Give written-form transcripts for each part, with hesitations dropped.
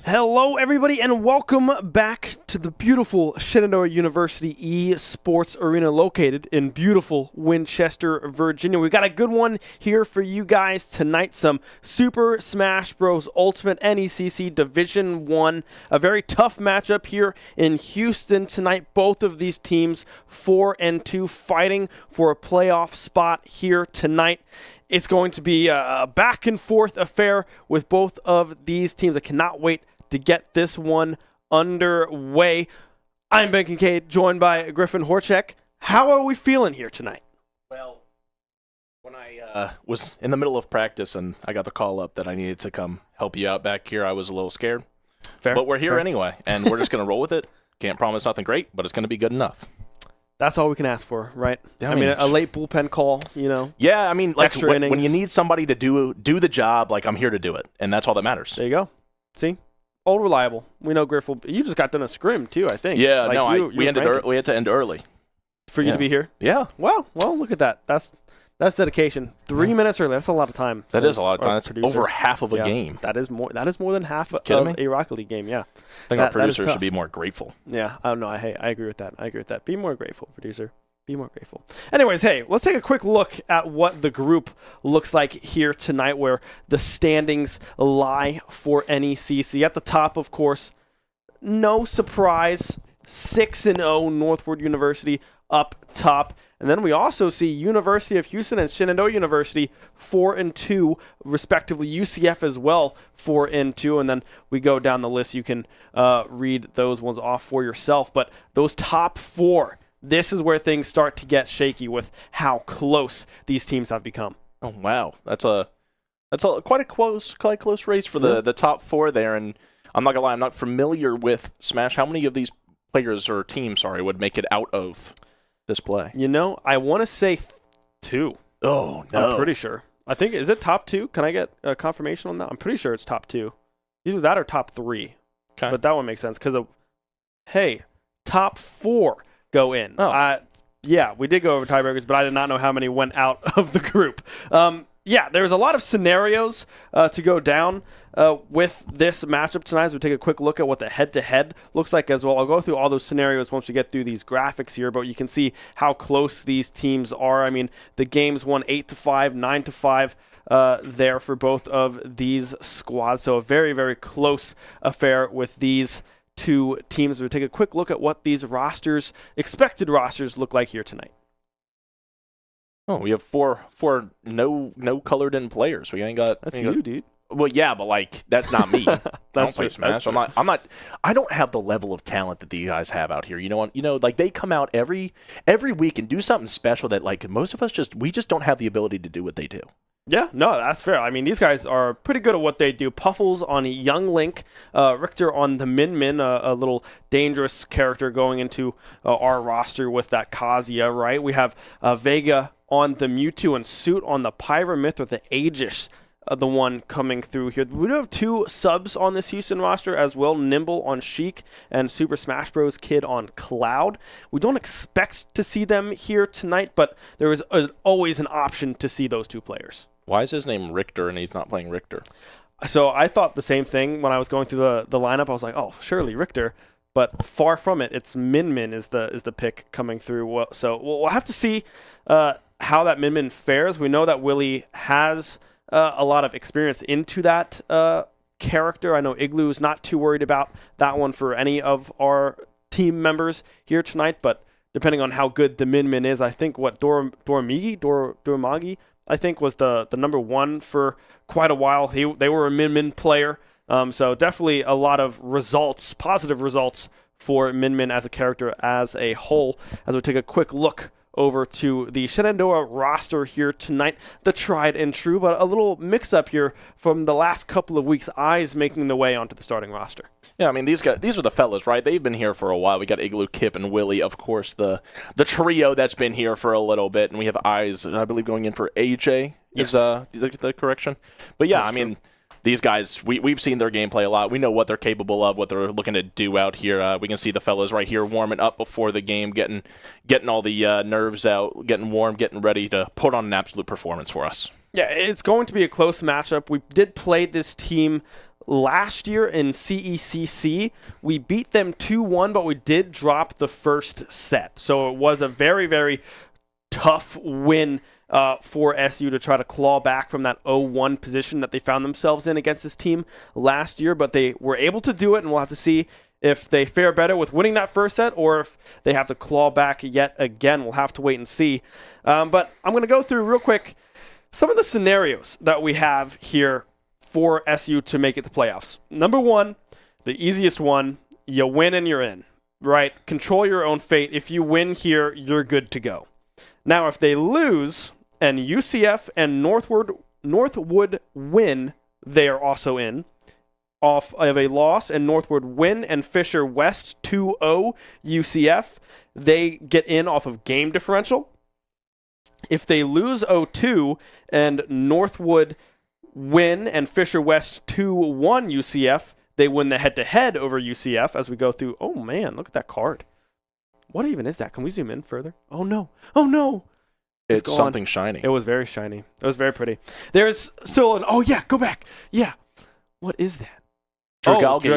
Hello, everybody, and welcome back to the beautiful Shenandoah University Esports Arena located in beautiful Winchester, Virginia. We've got a good one here for you guys tonight. Some Super Smash Bros. Ultimate NECC Division I. A very tough matchup here in Houston tonight. Both of these teams 4-2 fighting for a playoff spot here tonight. It's going to be a back-and-forth affair with both of these teams. I cannot wait to get this one underway. I'm Ben Kincaid, joined by Griffin Horchek. How are we feeling here tonight? Well, when I was in the middle of practice and I got the call up that I needed to come help you out back here, I was a little scared. Fair. But we're here anyway, and we're just going to roll with it. Can't promise nothing great, but it's going to be good enough. That's all we can ask for, right? Yeah, I mean, a late bullpen call, you know. Yeah, I mean, like extra innings. When you need somebody to do the job, like I'm here to do it, and that's all that matters. There you go. See? Old reliable. We know Griff will. You just got done a scrim, too, I think. Yeah, like no, we had to end early. For you to be here? Yeah. Well, look at that. That's dedication. 3 minutes early. That's a lot of time. That is a lot of time. That's over half of a game. That is more than half of a Rocket League game, yeah. I think our producer should be more grateful. Yeah. Oh, no, I agree with that. Be more grateful, producer. Be more grateful. Anyways, hey, let's take a quick look at what the group looks like here tonight, where the standings lie for NECC. At the top, of course, no surprise, 6-0 Northwood University up top. And then we also see University of Houston and Shenandoah University 4-2, respectively. UCF as well, 4-2. And then we go down the list. You can read those ones off for yourself. But those top four, this is where things start to get shaky with how close these teams have become. Oh wow, that's quite a close race for the top four there. And I'm not gonna lie, I'm not familiar with Smash. How many of these players or teams, would make it out of this play? You know, I want to say 2. Oh no, I'm pretty sure. I think is it top 2? Can I get a confirmation on that? I'm pretty sure it's top 2. Either that or top 3. Okay, but that one makes sense because top 4. Go in. Oh. Yeah, we did go over tiebreakers, but I did not know how many went out of the group. There's a lot of scenarios to go down with this matchup tonight. As we take a quick look at what the head-to-head looks like as well. I'll go through all those scenarios once we get through these graphics here, but you can see how close these teams are. I mean, the games won 8-5, 9-5 there for both of these squads. So a very, very close affair with these two teams. We'll take a quick look at what these expected rosters look like here tonight. Oh, we have four no colored in players. We ain't got. That's you, dude. Well, yeah, but like that's not me. I don't play Smash. That's I'm not. I don't have the level of talent that these guys have out here. You know, like they come out every week and do something special that like most of us we just don't have the ability to do what they do. Yeah, no, that's fair. I mean, these guys are pretty good at what they do. Puffles on Young Link, Richter on the Min, a little dangerous character going into our roster with that Kazuya, right? We have Vega on the Mewtwo and Suit on the Pyramith with the Aegis, the one coming through here. We do have 2 subs on this Houston roster as well, Nimble on Sheik and Super Smash Bros. Kid on Cloud. We don't expect to see them here tonight, but there is always an option to see those 2 players. Why is his name Richter and he's not playing Richter? So I thought the same thing when I was going through the lineup. I was like, oh, surely Richter. But far from it. It's Min is the pick coming through. So we'll have to see how that Min fares. We know that Willie has a lot of experience into that character. I know Igloo is not too worried about that one for any of our team members here tonight. But depending on how good the Min is, I think Doramagi, I think was the number 1 for quite a while. They were a Min player. So definitely a lot of positive results for Min as a character as a whole. As we take a quick look over to the Shenandoah roster here tonight, the tried and true, but a little mix-up here from the last couple of weeks, Eyes making the way onto the starting roster. Yeah, I mean, these are the fellas, right? They've been here for a while. We got Igloo, Kip, and Willie, of course, the trio that's been here for a little bit, and we have Eyes, I believe, going in for AJ, yes. is the correction. But yeah, that's I mean, these guys, we've seen their gameplay a lot. We know what they're capable of, what they're looking to do out here. We can see the fellas right here warming up before the game, getting all the nerves out, getting warm, getting ready to put on an absolute performance for us. Yeah, it's going to be a close matchup. We did play this team last year in CECC. We beat them 2-1, but we did drop the first set. So it was a very, very tough win for SU to try to claw back from that 0-1 position that they found themselves in against this team last year. But they were able to do it, and we'll have to see if they fare better with winning that first set or if they have to claw back yet again. We'll have to wait and see. But I'm going to go through real quick some of the scenarios that we have here for SU to make it to playoffs. Number one, the easiest one, you win and you're in, right? Control your own fate. If you win here, you're good to go. Now, if they lose and UCF and Northwood win, they are also in. Off of a loss and Northwood win and Fisher West 2-0 UCF, they get in off of game differential. If they lose 0-2 and Northwood win and Fisher West 2-1 UCF, they win the head-to-head over UCF as we go through. Oh, man, look at that card. What even is that? Can we zoom in further? Oh, no. Oh, no. It's something shiny. It was very shiny. It was very pretty. There's still an... Oh, yeah, go back. Yeah. What is that? Dragalga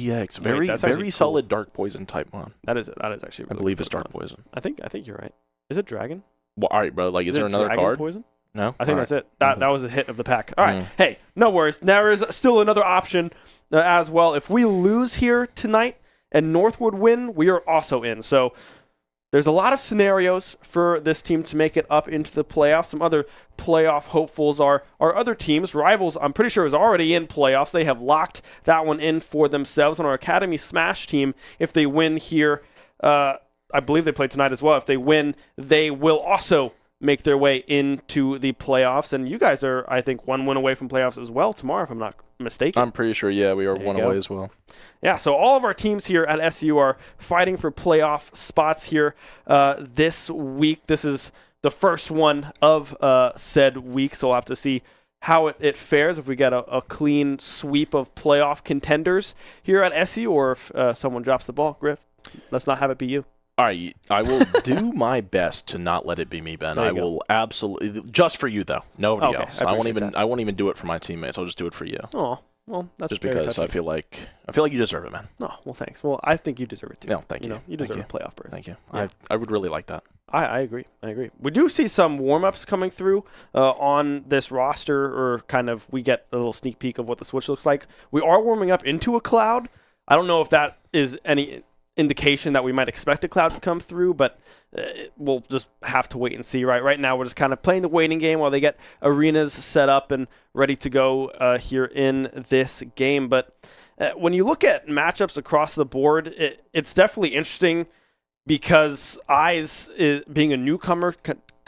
EX. Very solid cool. Dark Poison type one. That is actually really I believe it's cool Dark Poison. I think you're right. Is it Dragon? Well, all right, bro. Like, is there another Dragon card? Poison? No? I think that's it. That was the hit of the pack. All right. Hey, no worries. There is still another option as well. If we lose here tonight and Northwood win, we are also in. So there's a lot of scenarios for this team to make it up into the playoffs. Some other playoff hopefuls are other teams. Rivals, I'm pretty sure, is already in playoffs. They have locked that one in for themselves. On our Academy Smash team, if they win here, I believe they play tonight as well. If they win, they will also make their way into the playoffs. And you guys are, I think, one win away from playoffs as well tomorrow, if I'm not mistaken. I'm pretty sure, yeah, we are one away as well. Yeah, so all of our teams here at SU are fighting for playoff spots here this week. This is the first one of said week, so we'll have to see how it fares, if we get a clean sweep of playoff contenders here at SU, or if someone drops the ball. Griff, let's not have it be you. All right, I will do my best to not let it be me, Ben. I will absolutely, just for you though, nobody else. I won't even do it for my teammates. I'll just do it for you. Oh, well, that's just because touching. I feel like you deserve it, man. Oh, well, thanks. Well, I think you deserve it too. No, thank you. You deserve a playoff berth. Thank you. Yeah. I would really like that. I agree. We do see some warm-ups coming through on this roster, or kind of we get a little sneak peek of what the Switch looks like. We are warming up into a cloud. I don't know if that is any indication that we might expect a cloud to come through, but we'll just have to wait and see. Right now, we're just kind of playing the waiting game while they get arenas set up and ready to go here in this game. But when you look at matchups across the board, it's definitely interesting because Eyes, being a newcomer,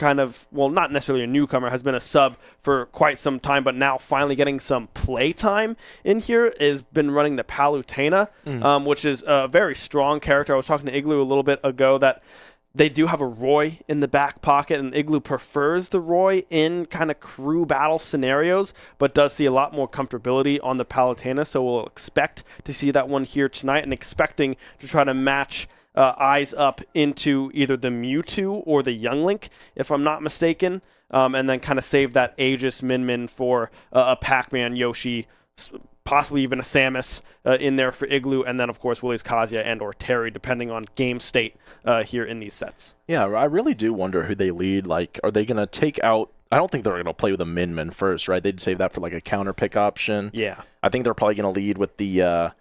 not necessarily a newcomer, has been a sub for quite some time, but now finally getting some play time in here, has been running the Palutena, which is a very strong character. I was talking to Igloo a little bit ago that they do have a Roy in the back pocket, and Igloo prefers the Roy in kind of crew battle scenarios, but does see a lot more comfortability on the Palutena, so we'll expect to see that one here tonight, and expecting to try to match Eyes up into either the Mewtwo or the Young Link, if I'm not mistaken, and then kind of save that Aegis Min for a Pac-Man, Yoshi, possibly even a Samus in there for Igloo, and then, of course, Willie's Kazuya and or Terry, depending on game state here in these sets. Yeah, I really do wonder who they lead. Like, are they going to take out... I don't think they're going to play with a Min first, right? They'd save that for, like, a counter pick option. Yeah. I think they're probably going to lead with the...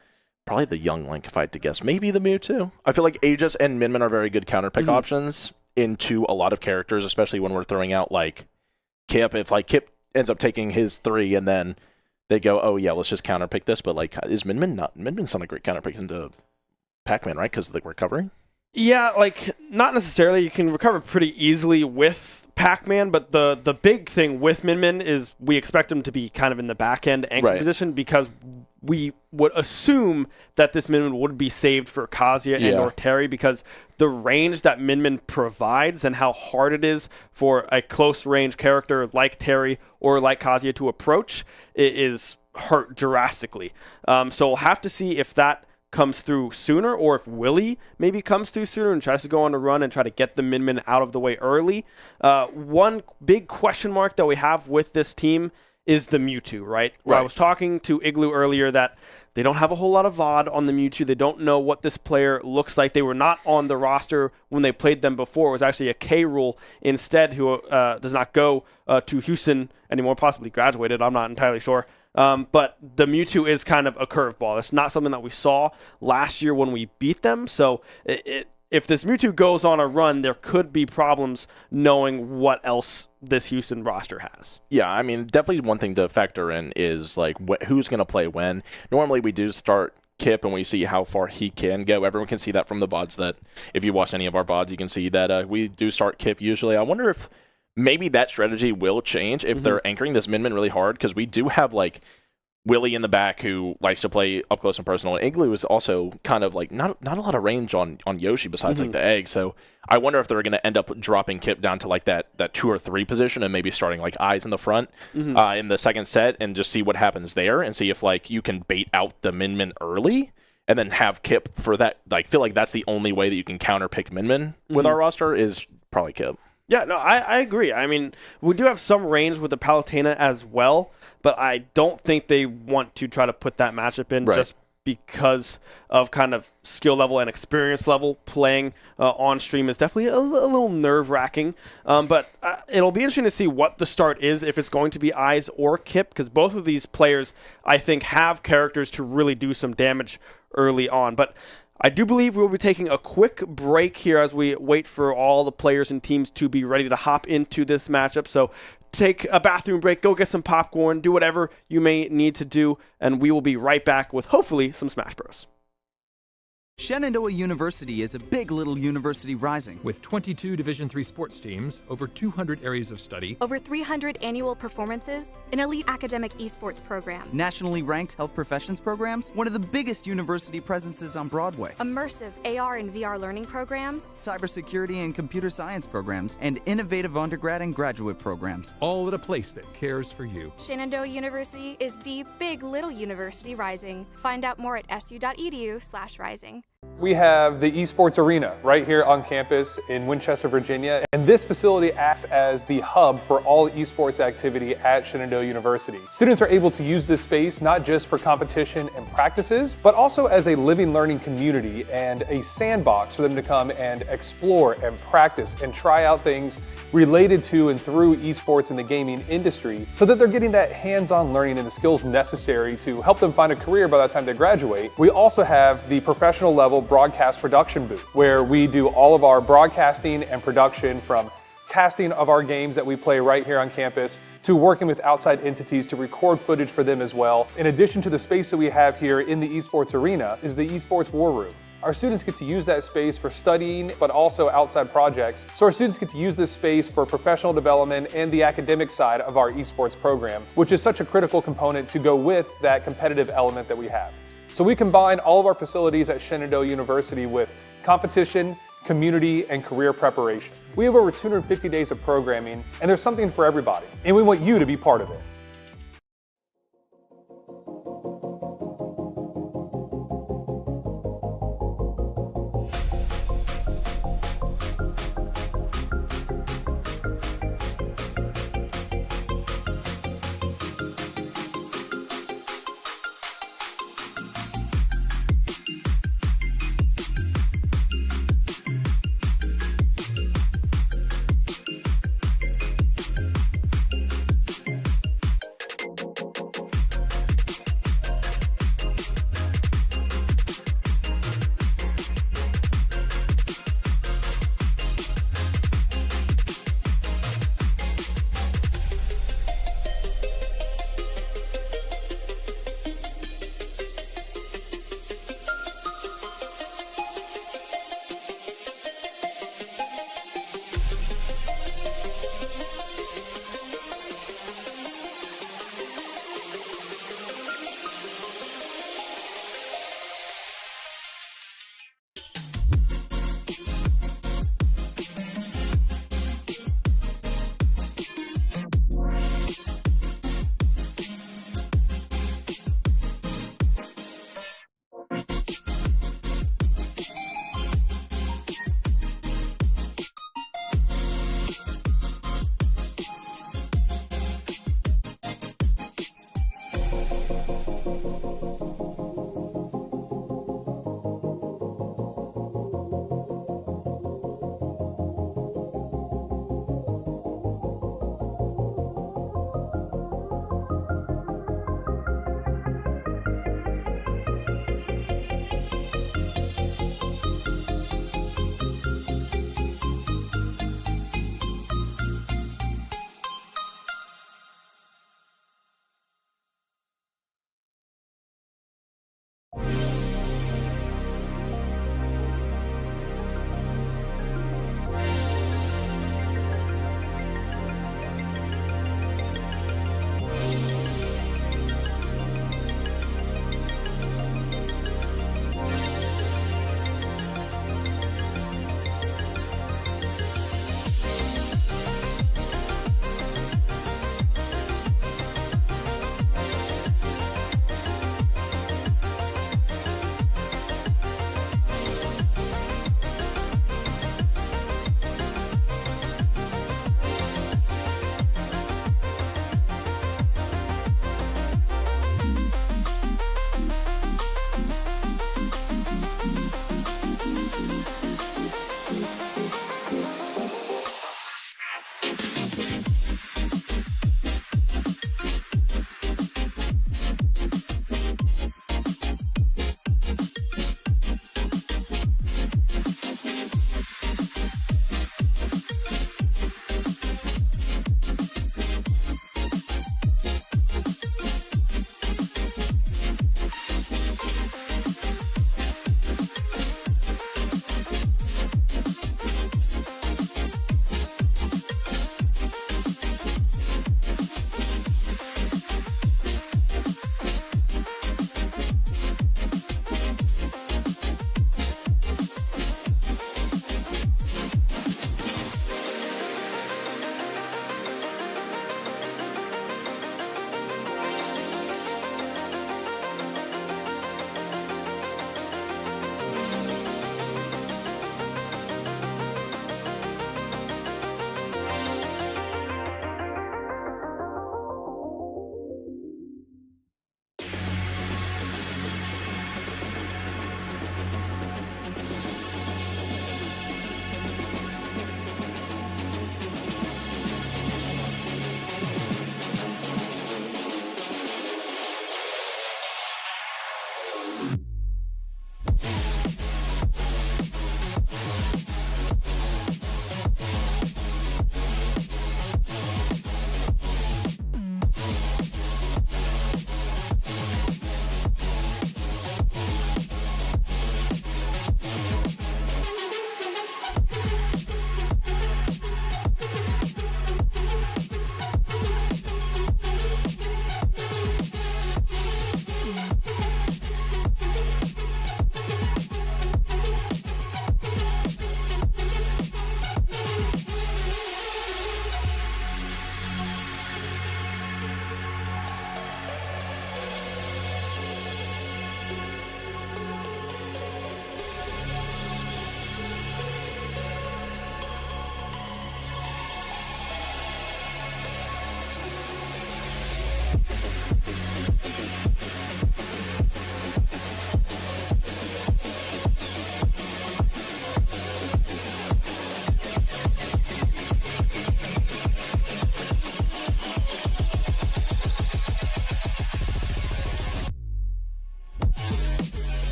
probably the Young Link, if I had to guess. Maybe the Mewtwo. I feel like Aegis and Min are very good counter pick options into a lot of characters, especially when we're throwing out, like, Kip. If, like, Kip ends up taking his 3 and then they go, oh, yeah, let's just counter pick this. But, like, is Min's not a great counter pick into Pac-Man, right? Because of the recovery? Yeah, like, not necessarily. You can recover pretty easily with Pac-Man, but the big thing with Min is we expect him to be kind of in the back end anchor position because we would assume that this Min would be saved for Kazuya and or Terry because the range that Min provides and how hard it is for a close range character like Terry or like Kazuya to approach is hurt drastically. So we'll have to see if that comes through sooner or if Willie maybe comes through sooner and tries to go on a run and try to get the Min out of the way early. One big question mark that we have with this team is the Mewtwo, right? I was talking to Igloo earlier that they don't have a whole lot of VOD on the Mewtwo. They don't know what this player looks like. They were not on the roster when they played them before. It was actually a K rule instead who does not go to Houston anymore, possibly graduated. I'm not entirely sure. But the Mewtwo is kind of a curveball. It's not something that we saw last year when we beat them. So if this Mewtwo goes on a run, there could be problems knowing what else this Houston roster has. Yeah, I mean, definitely one thing to factor in is like who's going to play when. Normally we do start Kip and we see how far he can go. Everyone can see that from the VODs. That if you watch any of our VODs, you can see that we do start Kip usually. I wonder if maybe that strategy will change if they're anchoring this Min really hard, because we do have like Willie in the back who likes to play up close and personal. And Igloo is also kind of like not a lot of range on Yoshi besides like the egg. So I wonder if they're going to end up dropping Kip down to like that 2 or 3 position and maybe starting like Eyes in the front in the second set and just see what happens there and see if like you can bait out the Min early and then have Kip for that. Like feel like that's the only way that you can counter pick Min with our roster is probably Kip. Yeah, no, I agree. I mean, we do have some range with the Palutena as well, but I don't think they want to try to put that matchup in just because of kind of skill level and experience level. Playing on stream is definitely a little nerve-wracking, but it'll be interesting to see what the start is, if it's going to be Eyes or Kip, because both of these players, I think, have characters to really do some damage early on. But I do believe we'll be taking a quick break here as we wait for all the players and teams to be ready to hop into this matchup. So take a bathroom break, go get some popcorn, do whatever you may need to do, and we will be right back with hopefully some Smash Bros. Shenandoah University is a big little university rising. With 22 Division III sports teams, over 200 areas of study, over 300 annual performances, an elite academic esports program, nationally ranked health professions programs, one of the biggest university presences on Broadway, immersive AR and VR learning programs, cybersecurity and computer science programs, and innovative undergrad and graduate programs. all at a place that cares for you. Shenandoah University is the big little university rising. Find out more at su.edu/rising. We have the Esports Arena right here on campus in Winchester, Virginia, and this facility acts as the hub for all esports activity at Shenandoah University. Students are able to use this space not just for competition and practices, but also as a living learning community and a sandbox for them to come and explore and practice and try out things related to and through esports in the gaming industry, so that they're getting that hands-on learning and the skills necessary to help them find a career by the time they graduate. We also have the professional level broadcast production booth, where we do all of our broadcasting and production, from casting of our games that we play right here on campus to working with outside entities to record footage for them as well. In addition to the space that we have here in the Esports Arena is the Esports War Room. Our students get to use that space for studying, but also outside projects. So our students get to use this space for professional development and the academic side of our esports program, which is such a critical component to go with that competitive element that we have. So we combine all of our facilities at Shenandoah University with competition, community, and career preparation. We have over 250 days of programming, and there's something for everybody, and we want you to be part of it.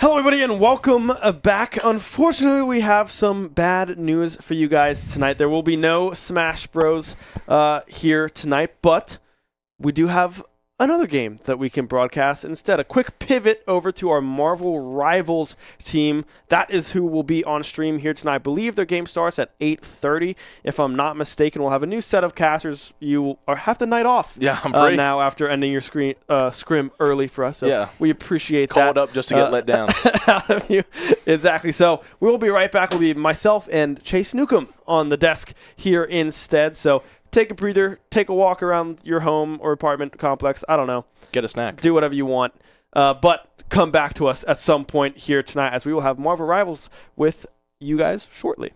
Hello, everybody, and welcome back. Unfortunately, we have some bad news for you guys tonight. There will be no Smash Bros. Here tonight, but we do have another game that we can broadcast instead. A quick pivot over to our Marvel Rivals team. That is who will be on stream here tonight. I believe their game starts at 8:30. If I'm not mistaken, we'll have a new set of casters. You have the night off. Yeah, I'm free now after ending your scrim early for us. So yeah, we appreciate that. Called up just to get let down. Out of you. Exactly. So we will be right back. We'll be myself and Chase Newcomb on the desk here instead. So take a breather, take a walk around your home or apartment complex. I don't know. Get a snack. Do whatever you want. But come back to us at some point here tonight, as we will have Marvel Rivals with you guys shortly.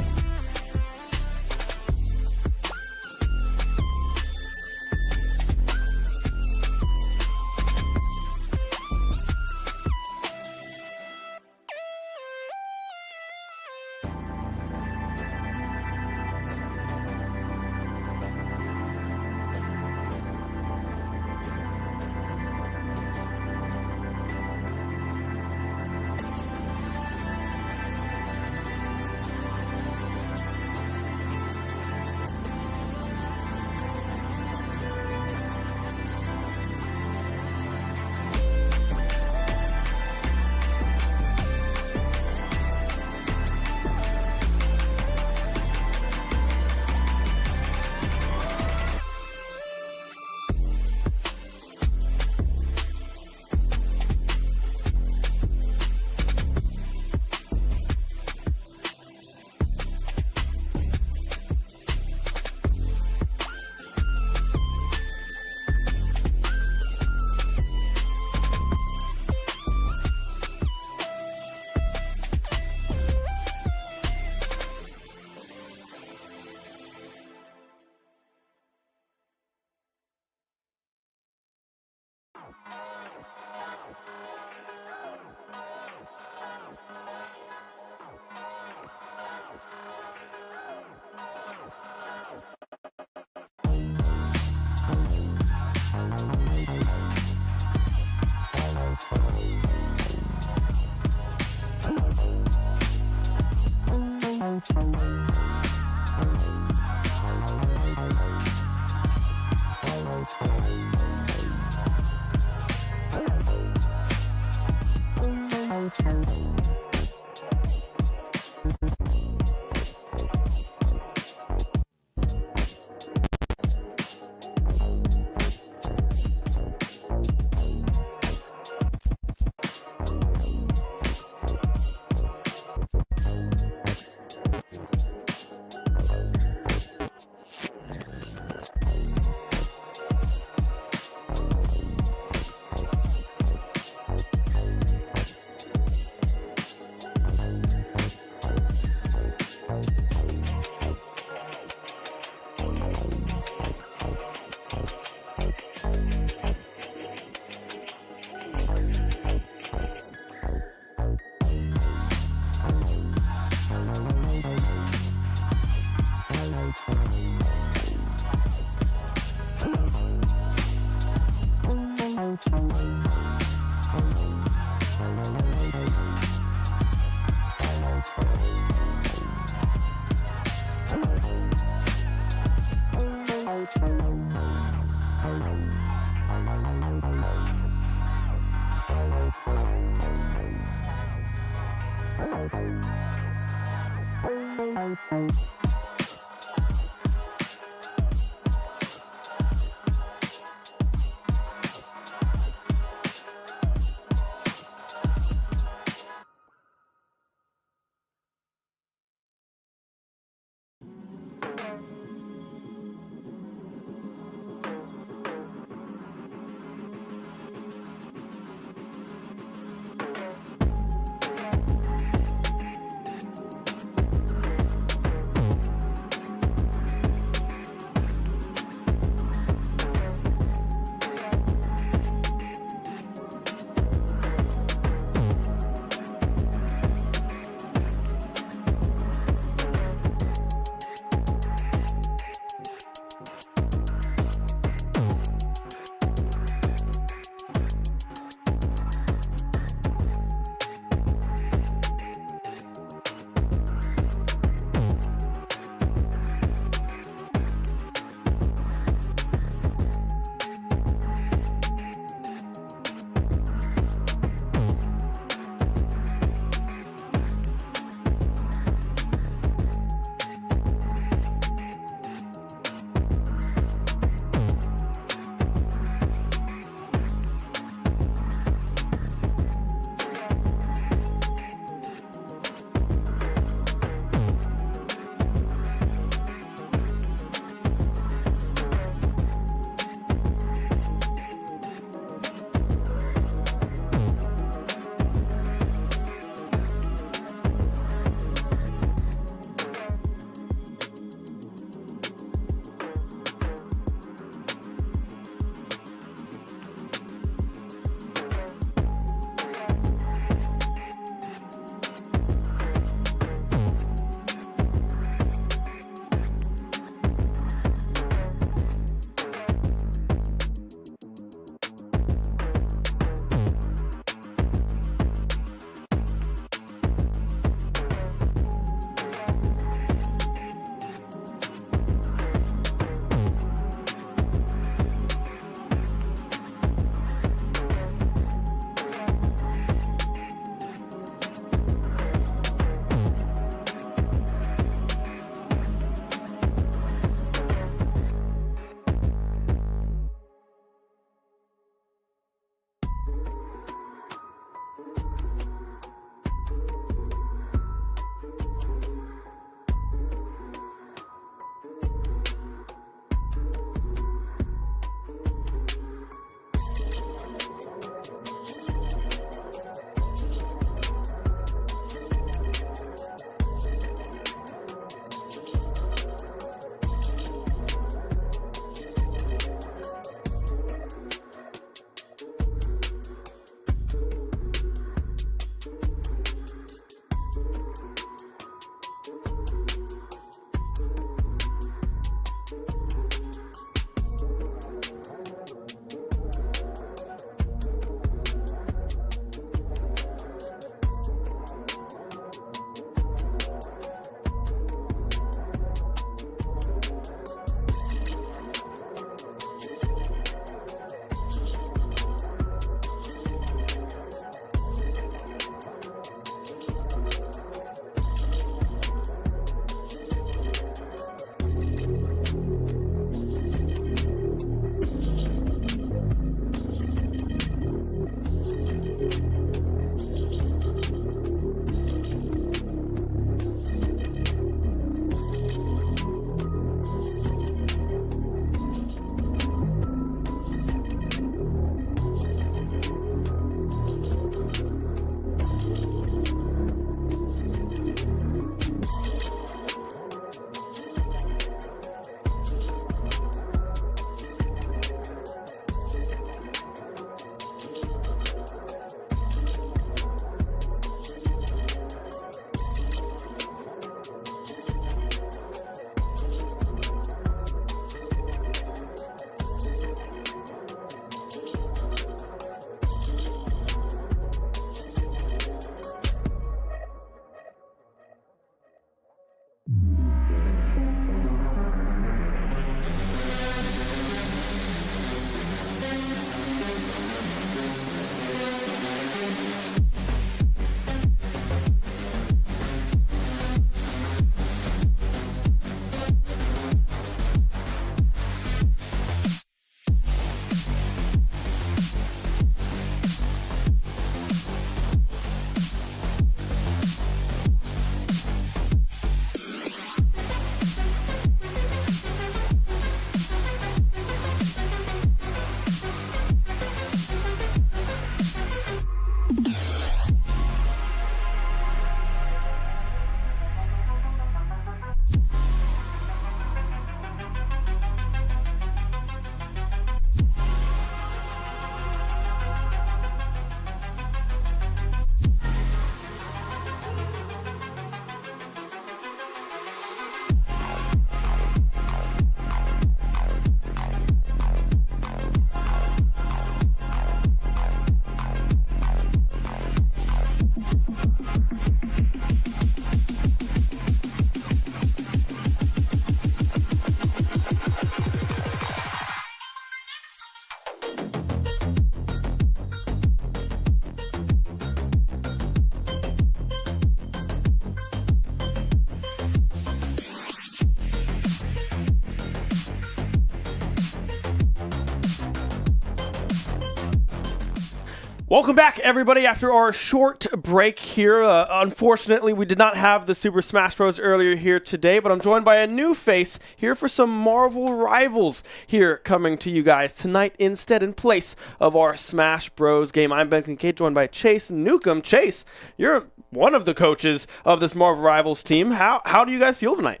Welcome back, everybody, after our short break here. Unfortunately, we did not have the Super Smash Bros. Earlier here today, but I'm joined by a new face here for some Marvel Rivals here coming to you guys tonight instead in place of our Smash Bros. Game. I'm Ben Kincaid, joined by Chase Newcomb. Chase, you're one of the coaches of this Marvel Rivals team. How do you guys feel tonight?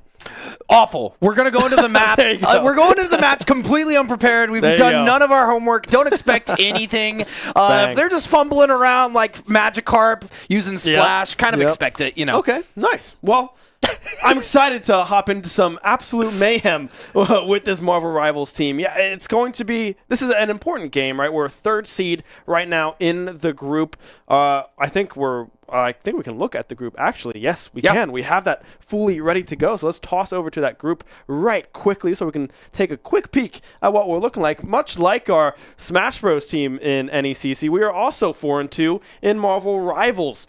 Awful. We're going to go into the map. We're going into the match completely unprepared. We've done none of our homework. Don't expect anything. If they're just fumbling around like Magikarp using Splash, kind of expect it, you know. Okay, nice. Well, I'm excited to hop into some absolute mayhem with this Marvel Rivals team. Yeah, it's going to be, this is an important game, right? We're third seed right now in the group. I think we can look at the group. Actually, yes, we can. We have that fully ready to go. So let's toss over to that group right quickly so we can take a quick peek at what we're looking like. Much like our Smash Bros. Team in NECC, we are also 4-2 in Marvel Rivals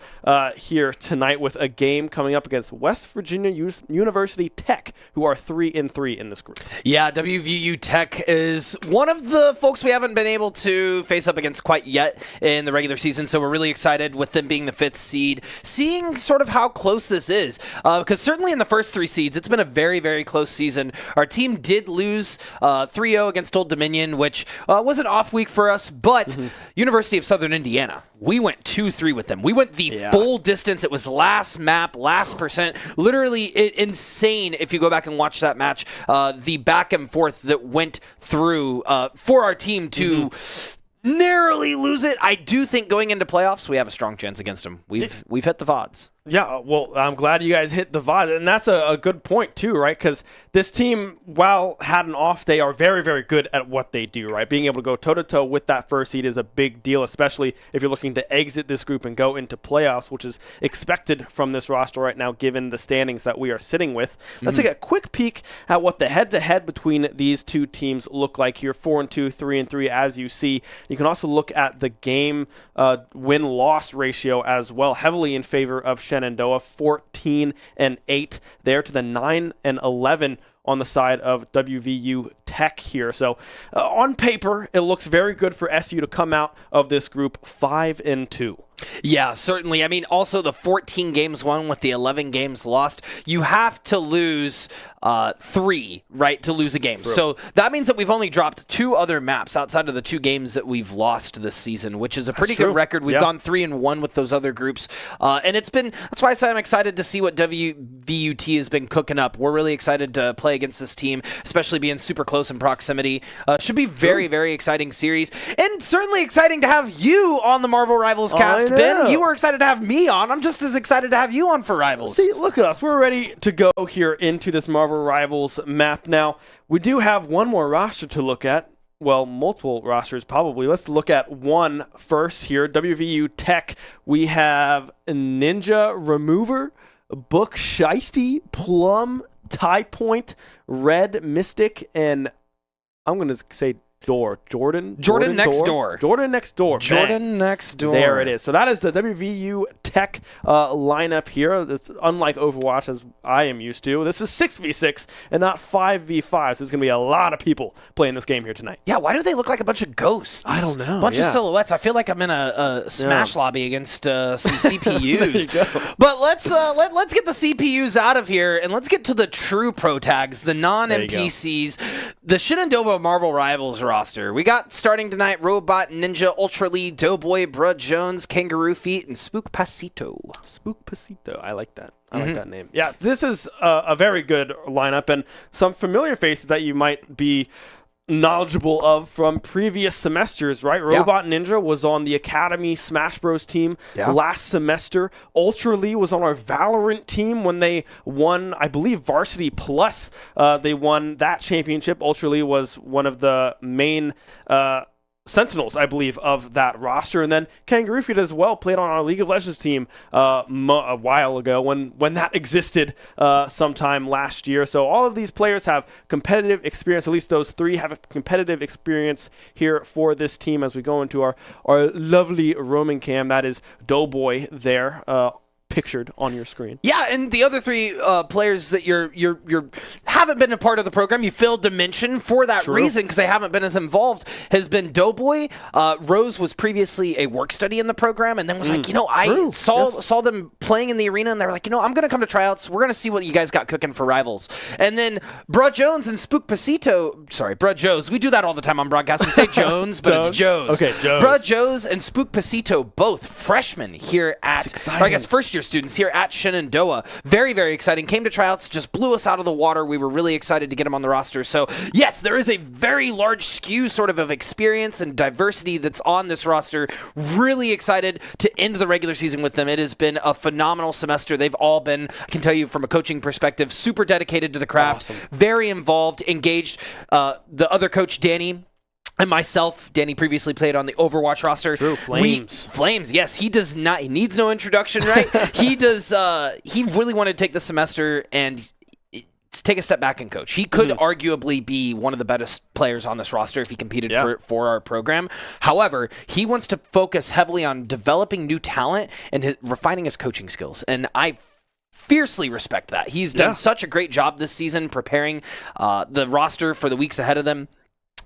here tonight with a game coming up against West Virginia University Tech, who are 3-3 in this group. Yeah, WVU Tech is one of the folks we haven't been able to face up against quite yet in the regular season, so we're really excited with them being the 5th seed, seeing sort of how close this is. Because certainly in the first 3 seeds, it's been a very, very close season. Our team did lose 3-0 against Old Dominion, which was an off week for us, but University of Southern Indiana, we went 2-3 with them. We went the full distance. It was last map, last percent. Literally insane if you go back and watch that match. The back and forth that went through for our team to narrowly lose it. I do think going into playoffs, we have a strong chance against them. We've hit the VODs. Yeah, well, I'm glad you guys hit the VOD, and that's a good point too, right? Because this team, while had an off day, are very, very good at what they do, right? Being able to go toe-to-toe with that first seed is a big deal, especially if you're looking to exit this group and go into playoffs, which is expected from this roster right now, given the standings that we are sitting with. Let's take a quick peek at what the head-to-head between these two teams look like here, 4-2, 3-3, as you see. You can also look at the game win-loss ratio as well, heavily in favor of Shenandoah, 14-8 there to the 9-11 on the side of WVU Tech here. So on paper, it looks very good for SU to come out of this group 5-2. Yeah, certainly. I mean, also the 14 games won with the 11 games lost. You have to lose 3, right, to lose a game. True. So that means that we've only dropped 2 other maps outside of the 2 games that we've lost this season, which is a pretty good record. We've gone 3-1 with those other groups. And that's why I say I'm excited to see what WVUT has been cooking up. We're really excited to play against this team, especially being super close in proximity. Should be very, very exciting series. And certainly exciting to have you on the Marvel Rivals cast, Ben. You were excited to have me on. I'm just as excited to have you on for Rivals. See, look at us. We're ready to go here into this Marvel Rivals map. Now, we do have one more roster to look at. Well, multiple rosters probably. Let's look at one first here. WVU Tech. We have Ninja Remover, Book Shiesty, Plum, Tie Point, Red Mystic, and I'm going to say Jordan next door. Jordan next door. There it is. So that is the WVU Tech lineup here. It's unlike Overwatch, as I am used to. This is 6v6 and not 5v5. So there's going to be a lot of people playing this game here tonight. Yeah, why do they look like a bunch of ghosts? I don't know. A bunch of silhouettes. I feel like I'm in a Smash lobby against some CPUs. There you go. But let's get the CPUs out of here and let's get to the true pro tags, the non-NPCs, the Shenandoah Marvel Rivals roster. We got starting tonight Robot Ninja, Ultra Lee, Doughboy, Brud Jones, Kangaroo Feet, and Spook Pasito. Spook Pasito. I like that. I like that name. Yeah, this is a very good lineup and some familiar faces that you might be knowledgeable of from previous semesters, right? Robot Ninja was on the Academy Smash Bros team last semester. Ultra Lee was on our Valorant team when they won, I believe, Varsity Plus. They won that championship. Ultra Lee was one of the main Sentinels, I believe, of that roster. And then Kangaroo Feet as well played on our League of Legends team a while ago when that existed sometime last year. So all of these players have competitive experience. At least those 3 have a competitive experience here for this team as we go into our lovely roaming cam. That is Doughboy there. pictured on your screen. Yeah, and the other three players that you're haven't been a part of the program, you failed to mention for that reason because they haven't been as involved, has been Doughboy. Rose was previously a work study in the program, and then was like, I saw them playing in the arena, and they were like, I'm going to come to tryouts. We're going to see what you guys got cooking for Rivals. And then Bruh Jones and Spook Pasito, sorry, Bruh Joes. We do that all the time on broadcast. We say Jones, but it's Joes. Okay, Joes. Bruh Joes and Spook Pasito, both freshmen here at, or I guess first-year students here at Shenandoah. Very, very exciting. Came to tryouts, just blew us out of the water. We were really excited to get them on the roster. So, yes, there is a very large skew sort of experience and diversity that's on this roster. Really excited to end the regular season with them. It has been a phenomenal semester. They've all been, I can tell you from a coaching perspective, super dedicated to the craft, very involved, engaged. The other coach, Danny, and myself, Danny previously played on the Overwatch roster. True, Flames. Flames, yes. He does not, he needs no introduction, right? He really wanted to take the semester and take a step back and coach. He could arguably be one of the best players on this roster if he competed for our program. However, he wants to focus heavily on developing new talent and refining his coaching skills. And I fiercely respect that. He's done such a great job this season preparing the roster for the weeks ahead of them.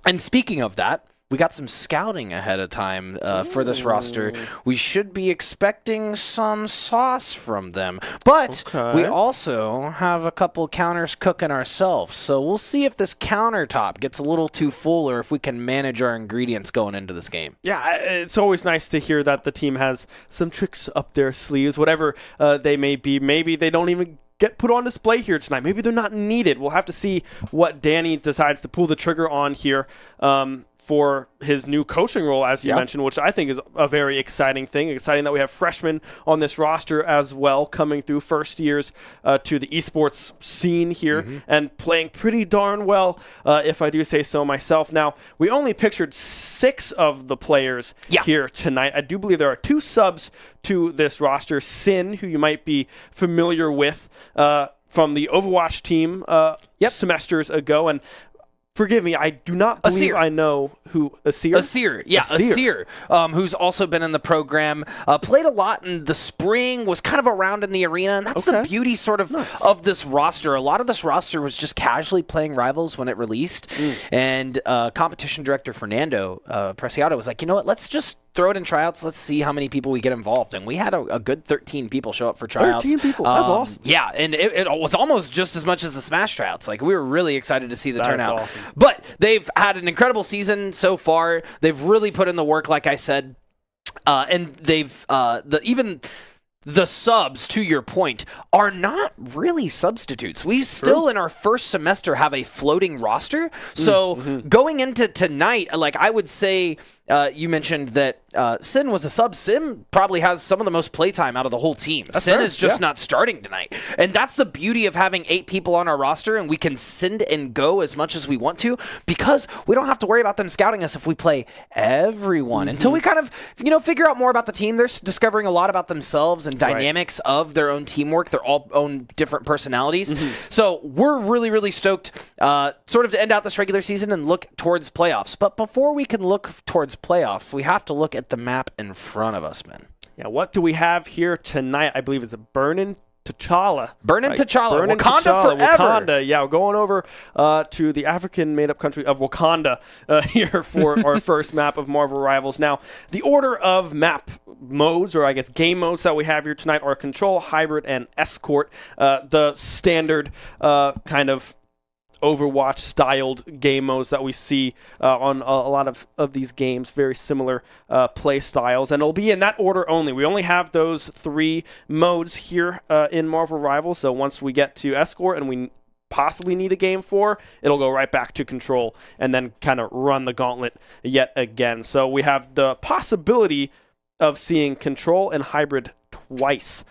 And speaking of that, we got some scouting ahead of time for this roster. We should be expecting some sauce from them. But we also have a couple counters cooking ourselves. So we'll see if this countertop gets a little too full or if we can manage our ingredients going into this game. Yeah, it's always nice to hear that the team has some tricks up their sleeves, whatever they may be. Maybe they don't even get put on display here tonight. Maybe they're not needed. We'll have to see what Danny decides to pull the trigger on here for his new coaching role, as you mentioned, which I think is a very exciting thing. Exciting that we have freshmen on this roster as well, coming through first years to the esports scene here and playing pretty darn well, if I do say so myself. Now, we only pictured 6 of the players here tonight. I do believe there are 2 subs to this roster. Sin, who you might be familiar with from the Overwatch team semesters ago, and forgive me, I do not believe I know who Asir. Asir, who's also been in the program, played a lot in the spring, was kind of around in the arena, and that's the beauty sort of of this roster. A lot of this roster was just casually playing Rivals when it released, and competition director Fernando Preciado was like, you know what, let's just throw it in tryouts. Let's see how many people we get involved. And we had a good 13 people show up for tryouts. 13 people. That's awesome. Yeah, and it was almost just as much as the Smash tryouts. Like, we were really excited to see the turnout. Awesome. But they've had an incredible season so far. They've really put in the work, like I said. And they've even the subs, to your point, are not really substitutes. We still, in our first semester, have a floating roster. So going into tonight, like, I would say, you mentioned that Sin was a sub. Sin probably has some of the most playtime out of the whole team. Sin is just not starting tonight. And that's the beauty of having 8 people on our roster, and we can send and go as much as we want to because we don't have to worry about them scouting us if we play everyone. Until we kind of, figure out more about the team. They're discovering a lot about themselves and dynamics of their own teamwork, their all own different personalities. So we're really, really stoked sort of to end out this regular season and look towards playoffs. But before we can look towards playoff, we have to look at the map in front of us, man. Yeah, what do we have here tonight? I believe it's a Burnin' T'Challa. Wakanda T'Challa. forever. Wakanda, yeah. We're going over to the African made-up country of Wakanda here for our first map of Marvel Rivals. Now, the order of map modes, or I guess game modes that we have here tonight are Control, Hybrid, and Escort. The standard kind of Overwatch-styled game modes that we see on a lot of these games, very similar play styles, and it'll be in that order only. We only have those 3 modes here in Marvel Rivals, so once we get to Escort and we possibly need a game 4, it'll go right back to Control and then kind of run the gauntlet yet again. So we have the possibility of seeing Control and Hybrid twice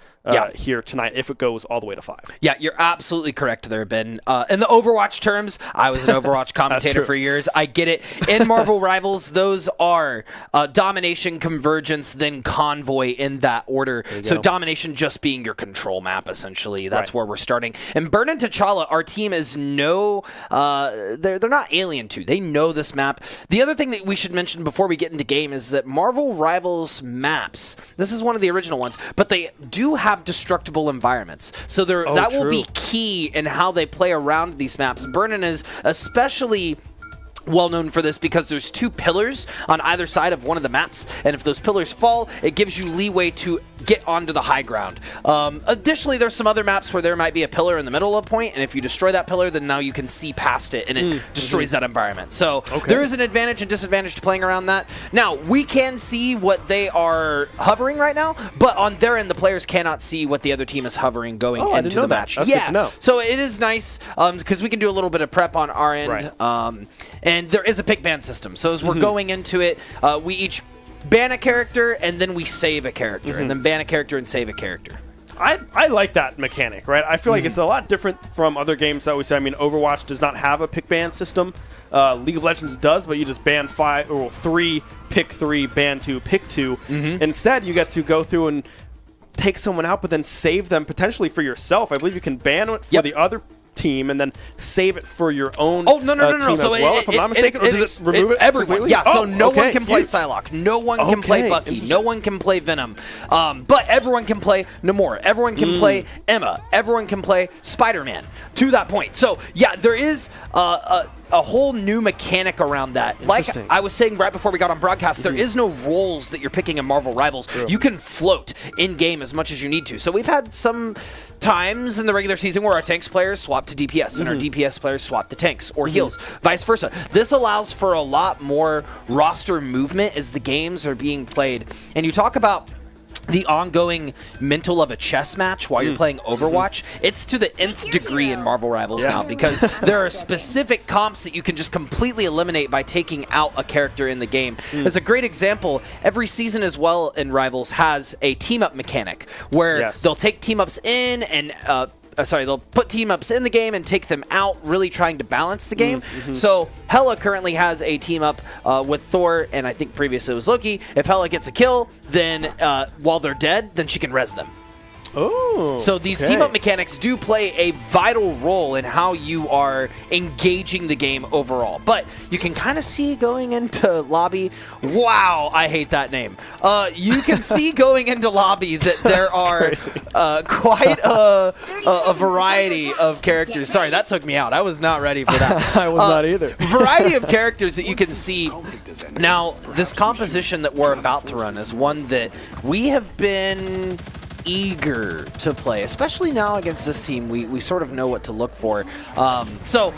here tonight if it goes all the way to 5. Yeah, you're absolutely correct there, Ben. In the Overwatch terms, I was an Overwatch commentator for years. I get it. In Marvel Rivals, those are Domination, Convergence, then Convoy in that order. So Domination just being your control map, essentially. That's where we're starting. And Burnin' T'Challa, our team is they're not alien to. They know this map. The other thing that we should mention before we get into game is that Marvel Rivals maps, this is one of the original ones, but but they do have destructible environments. So that will be key in how they play around these maps. Burnin is especially well known for this because there's 2 pillars on either side of one of the maps, and if those pillars fall, it gives you leeway to get onto the high ground. Additionally, there's some other maps where there might be a pillar in the middle of a point, and if you destroy that pillar, then now you can see past it, and it destroys that environment. So there is an advantage and disadvantage to playing around that. Now, we can see what they are hovering right now, but on their end, the players cannot see what the other team is hovering going into the match. That's good to know. So it is nice because we can do a little bit of prep on our end. And there is a pick ban system. So as we're going into it, we each ban a character and then we save a character, and then ban a character and save a character. I like that mechanic, right? I feel like it's a lot different from other games that we say. I mean, Overwatch does not have a pick ban system. League of Legends does, but you just ban 3, pick 3, ban 2, pick 2. Instead, you get to go through and take someone out, but then save them potentially for yourself. I believe you can ban it for the other team and then save it for your own no. team as So well, if I'm not mistaken, or does it remove it everyone. completely? Yeah, so no one can play Psylocke. No one can play Okay, Bucky. No one can play Venom. But everyone can play Namor. Everyone can play Emma. Everyone can play Spider-Man to that point. So, yeah, there is a whole new mechanic around that. Like I was saying right before we got on broadcast, there is no roles that you're picking in Marvel Rivals. You can float in-game as much as you need to. So we've had some times in the regular season where our tanks players swap to DPS and our DPS players swap to tanks or heals, vice versa. This allows for a lot more roster movement as the games are being played. And you talk about the ongoing mental of a chess match while you're playing Overwatch. It's to the nth degree in Marvel Rivals now, because there are specific comps that you can just completely eliminate by taking out a character in the game. As a great example, every season as well in Rivals has a team-up mechanic where they'll take team-ups in and they'll put team-ups in the game and take them out, really trying to balance the game. So Hela currently has a team-up with Thor, and I think previously it was Loki. If Hela gets a kill, then while they're dead, then she can res them. Oh, so these team-up mechanics do play a vital role in how you are engaging the game overall. But you can kind of see going into lobby. Wow, I hate that name. You can see going into lobby that there are quite a variety of characters. Sorry, that took me out. I was not ready for that. I was not either. Variety of characters that you can see. Now, this composition that we're about to run is one that we have been eager to play, especially now against this team. We sort of know what to look for. So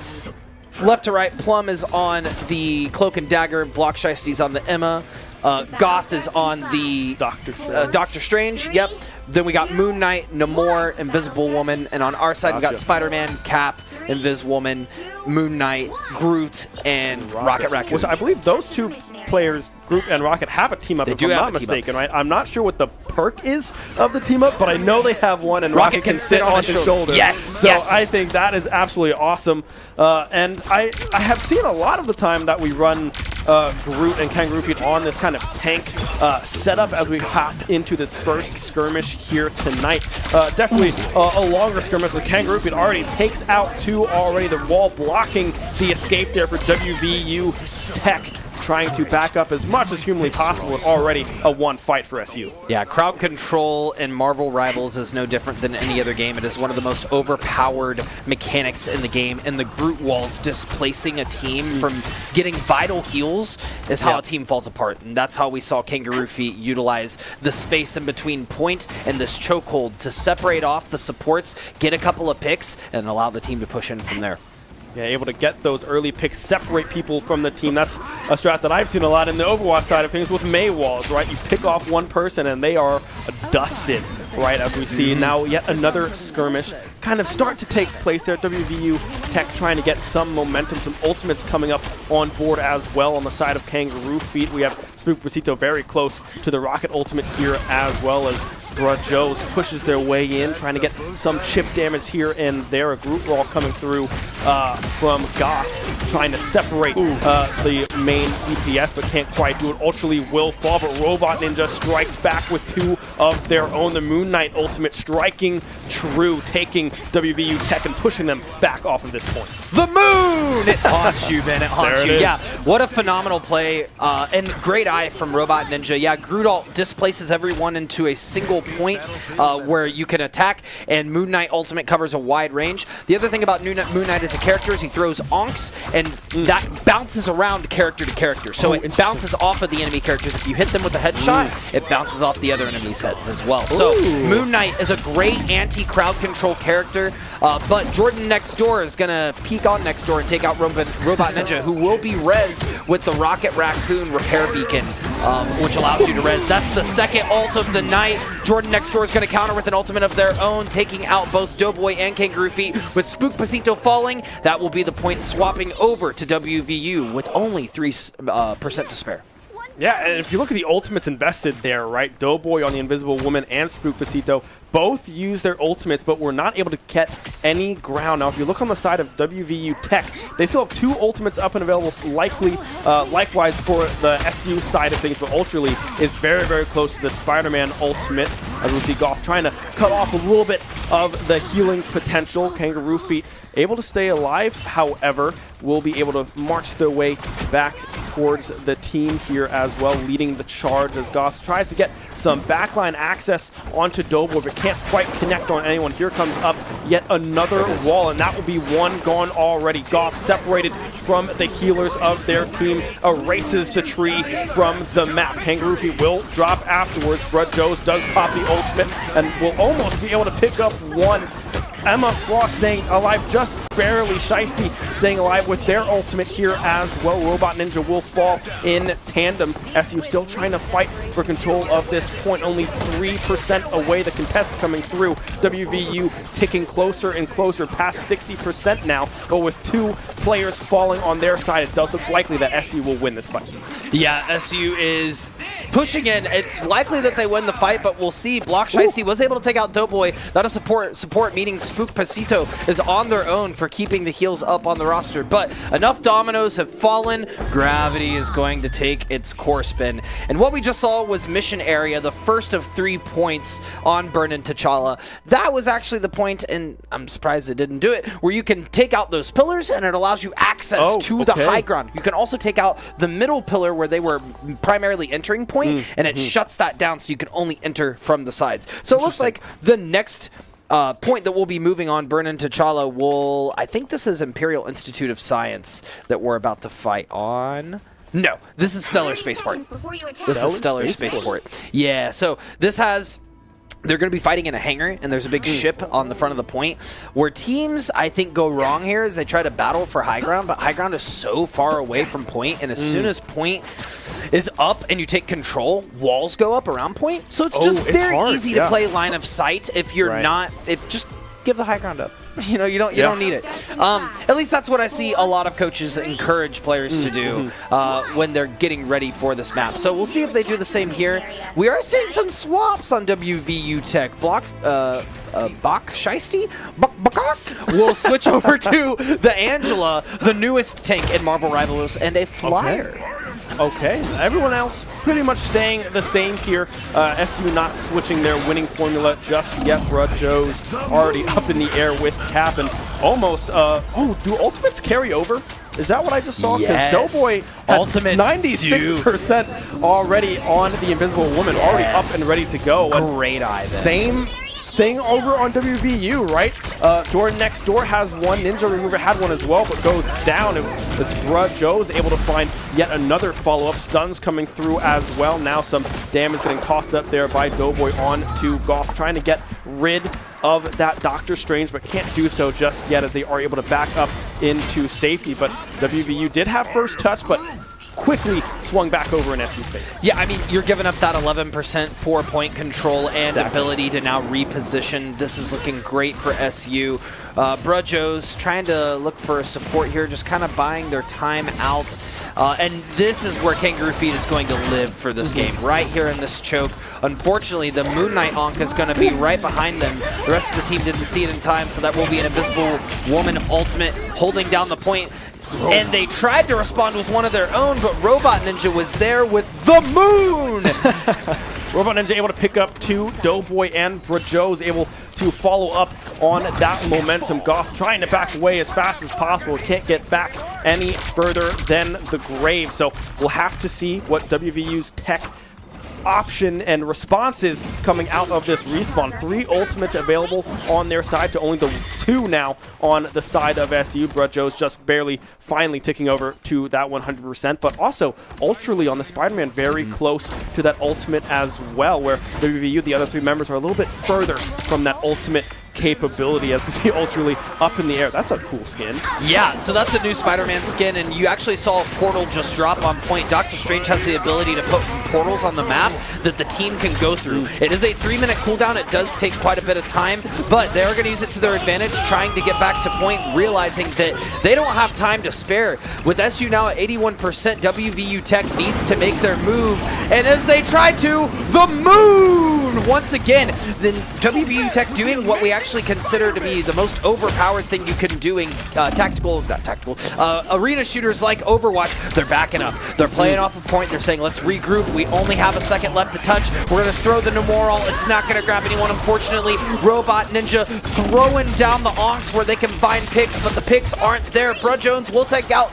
left to right, Plum is on the Cloak and Dagger, Block Shiesty's on the Emma, Goth is on the Doctor Strange. Yep. Then we got Moon Knight, Namor, Invisible Woman, and on our side we got Spider-Man, Cap, Invisible Woman, Moon Knight, Groot, and Rocket Raccoon. Which I believe those 2 players, Groot and Rocket, have a team-up, if I'm not mistaken, right? I'm not sure what the perk is of the team-up, but I know they have one, and Rocket can sit on his shoulder. Yes! So I think that is absolutely awesome. And I have seen a lot of the time that we run Groot and Kangaroo Feet on this kind of tank setup as we hop into this first skirmish here tonight. Definitely a longer skirmish with Kangaroo Feet already takes out 2 already. The wall blocking the escape there for WVU Tech, trying to back up as much as humanly possible with already a 1 fight for SU. Yeah, crowd control in Marvel Rivals is no different than any other game. It is one of the most overpowered mechanics in the game, and the Groot walls displacing a team from getting vital heals is how a team falls apart. And that's how we saw Kangaroo Feet utilize the space in between point and this chokehold to separate off the supports, get a couple of picks, and allow the team to push in from there. Yeah, able to get those early picks, separate people from the team. That's a strat that I've seen a lot in the Overwatch side of things with May walls, right? You pick off one person and they are dusted, right? As we see now yet another skirmish kind of start to take place there. WVU Tech trying to get some momentum, some ultimates coming up on board as well on the side of Kangaroo Feet. We have Spook Besito very close to the Rocket ultimate here, as well as Joes pushes their way in, trying to get some chip damage here and there. A group brawl coming through from Goth, trying to separate the main DPS, but can't quite do it. Ultrally will fall, but Robot Ninja strikes back with 2 of their own. The Moon Knight ultimate striking true, taking WVU Tech and pushing them back off of this point. The moon! It haunts you, man. It haunts you. Yeah, what a phenomenal play and great eye from Robot Ninja. Yeah, Groot displaces everyone into a single point where you can attack, and Moon Knight ultimate covers a wide range. The other thing about Moon Knight as a character is he throws onks, and that bounces around character to character. So it bounces off of the enemy characters. If you hit them with a headshot, it bounces off the other enemy's heads as well. So Moon Knight is a great anti-crowd control character, but Jordan next door is going to peek on next door and take out Robot Ninja, who will be rezzed with the Rocket Raccoon repair beacon, which allows you to res. That's the second ult of the night. Jordan next door is going to counter with an ultimate of their own, taking out both Doughboy and Kangaroo Feet. With Spook Pasito falling, that will be the point swapping over to WVU with only 3% to spare. Yeah, and if you look at the ultimates invested there, right? Doughboy on the Invisible Woman and Spook Pasito both use their ultimates, but were not able to get any ground. Now, if you look on the side of WVU Tech, they still have 2 ultimates up and available, likewise for the SU side of things, but Ultra Lee is very, very close to the Spider-Man ultimate, as we see Goff trying to cut off a little bit of the healing potential. Kangaroo Feet able to stay alive, however, will be able to march their way back towards the team here as well, leading the charge as Goth tries to get some backline access onto Doughboy, but can't quite connect on anyone. Here comes up yet another wall, and that will be one gone already. Goth separated from the healers of their team, erases the tree from the map. Kangaroo Feet will drop afterwards. Brud Joes does pop the ultimate and will almost be able to pick up one. Emma Frost staying alive just barely. Shiesty staying alive with their ultimate here as well. Robot Ninja will fall in tandem. SU still trying to fight for control of this point. Only 3% away. The contest coming through. WVU ticking closer and closer past 60% now. But with 2 players falling on their side, it does look likely that SU will win this fight. Yeah, SU is pushing in. It's likely that they win the fight, but we'll see. Block Shiesty was able to take out Doughboy. That is support, meaning Spook Pasito is on their own for keeping the heals up on the roster. But enough dominoes have fallen. Gravity is going to take its core spin. And what we just saw was Mission Area, the first of 3 points on Burnin' T'Challa. That was actually the point, and I'm surprised it didn't do it, where you can take out those pillars and it allows you access to the high ground. You can also take out the middle pillar where they were primarily entering point, and it shuts that down so you can only enter from the sides. So it looks like the next point that we'll be moving on, Burnin' T'Challa, will, I think this is Imperial Institute of Science that we're about to fight on. No, this is Stellar Spaceport. This is Stellar Spaceport. Yeah, so this has... They're going to be fighting in a hangar, and there's a big ship on the front of the point. Where teams, I think, go wrong here is they try to battle for high ground, but high ground is so far away from point, and as soon as point is up and you take control, walls go up around point. So it's just very easy to play line of sight if you're not... Just give the high ground up. You know, you don't need it. At least that's what I see a lot of coaches encourage players to do when they're getting ready for this map. So we'll see if they do the same here. We are seeing some swaps on WVU Tech. Bach Shiesty will switch over to the Angela, the newest tank in Marvel Rivals, and a Flyer. Okay, everyone else pretty much staying the same here. SU not switching their winning formula just yet. Brud Joe's already up in the air with Cap and almost, do ultimates carry over? Is that what I just saw? Because Doughboy has 96% already on the Invisible Woman, already up and ready to go. Great eye then. Same thing over on WVU, right? Jordan next door has one. Ninja Remover had one as well, but goes down. It's Brud Joe's able to find yet another follow-up. Stuns coming through as well. Now some damage getting tossed up there by Doughboy on to Goff, trying to get rid of that Doctor Strange, but can't do so just yet as they are able to back up into safety. But WVU did have first touch, but quickly swung back over in SU's favor. Yeah, I mean, you're giving up that 11% 4-point control and ability to now reposition. This is looking great for SU. Brud Joe's trying to look for a support here, just kind of buying their time out. And this is where Kangaroo Feet is going to live for this game, right here in this choke. Unfortunately, the Moon Knight Onk is going to be right behind them. The rest of the team didn't see it in time, so that will be an Invisible Woman ultimate holding down the point. And they tried to respond with one of their own, but Robot Ninja was there with the moon! Robot Ninja able to pick up 2. Doughboy and Brajo's able to follow up on that momentum. Goth trying to back away as fast as possible. Can't get back any further than the grave. So we'll have to see what WVU's Tech option and responses coming out of this respawn. 3 ultimates available on their side to only the 2 now on the side of SU. Brajo's just barely finally ticking over to that 100%, but also Ultrally on the Spider-Man very close to that ultimate as well, where WVU, the other 3 members, are a little bit further from that ultimate capability, as we see Ultrally up in the air. That's a cool skin. Yeah, so that's a new Spider-Man skin, and you actually saw a portal just drop on point. Doctor Strange has the ability to put portals on the map that the team can go through. It is a 3-minute cooldown. It does take quite a bit of time, but they're going to use it to their advantage, trying to get back to point, realizing that they don't have time to spare. With SU now at 81%, WVU Tech needs to make their move, and as they try to, the moon once again, then WVU Tech doing what we actually consider to be the most overpowered thing you can do in arena shooters like Overwatch. They're backing up. They're playing off of point. They're saying, let's regroup. We only have a second left to touch. We're going to throw the Nemoral. It's not going to grab anyone, unfortunately. Robot Ninja throwing down the Onks where they can find picks, but the picks aren't there. Brud Jones will take out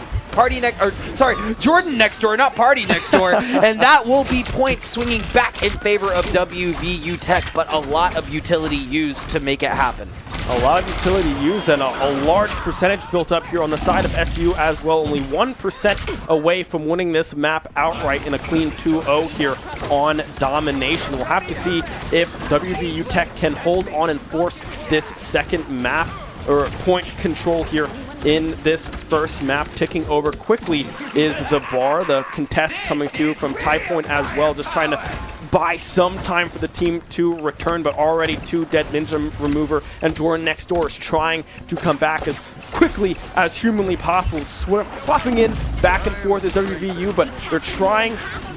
Jordan next door, not Party next door, and that will be points swinging back in favor of WVU Tech, but a lot of utility used to make it happen. A lot of utility used and a large percentage built up here on the side of SU as well. Only 1% away from winning this map outright in a clean 2-0 here on domination. We'll have to see if WVU Tech can hold on and force this second map or point control here in this first map. Ticking over quickly is the bar. The contest coming through from Tie Point as well, just trying to buy some time for the team to return, but already 2 dead Ninja Remover, and Jordan next door is trying to come back as quickly as humanly possible. Swapping in back and forth as WVU, but they're trying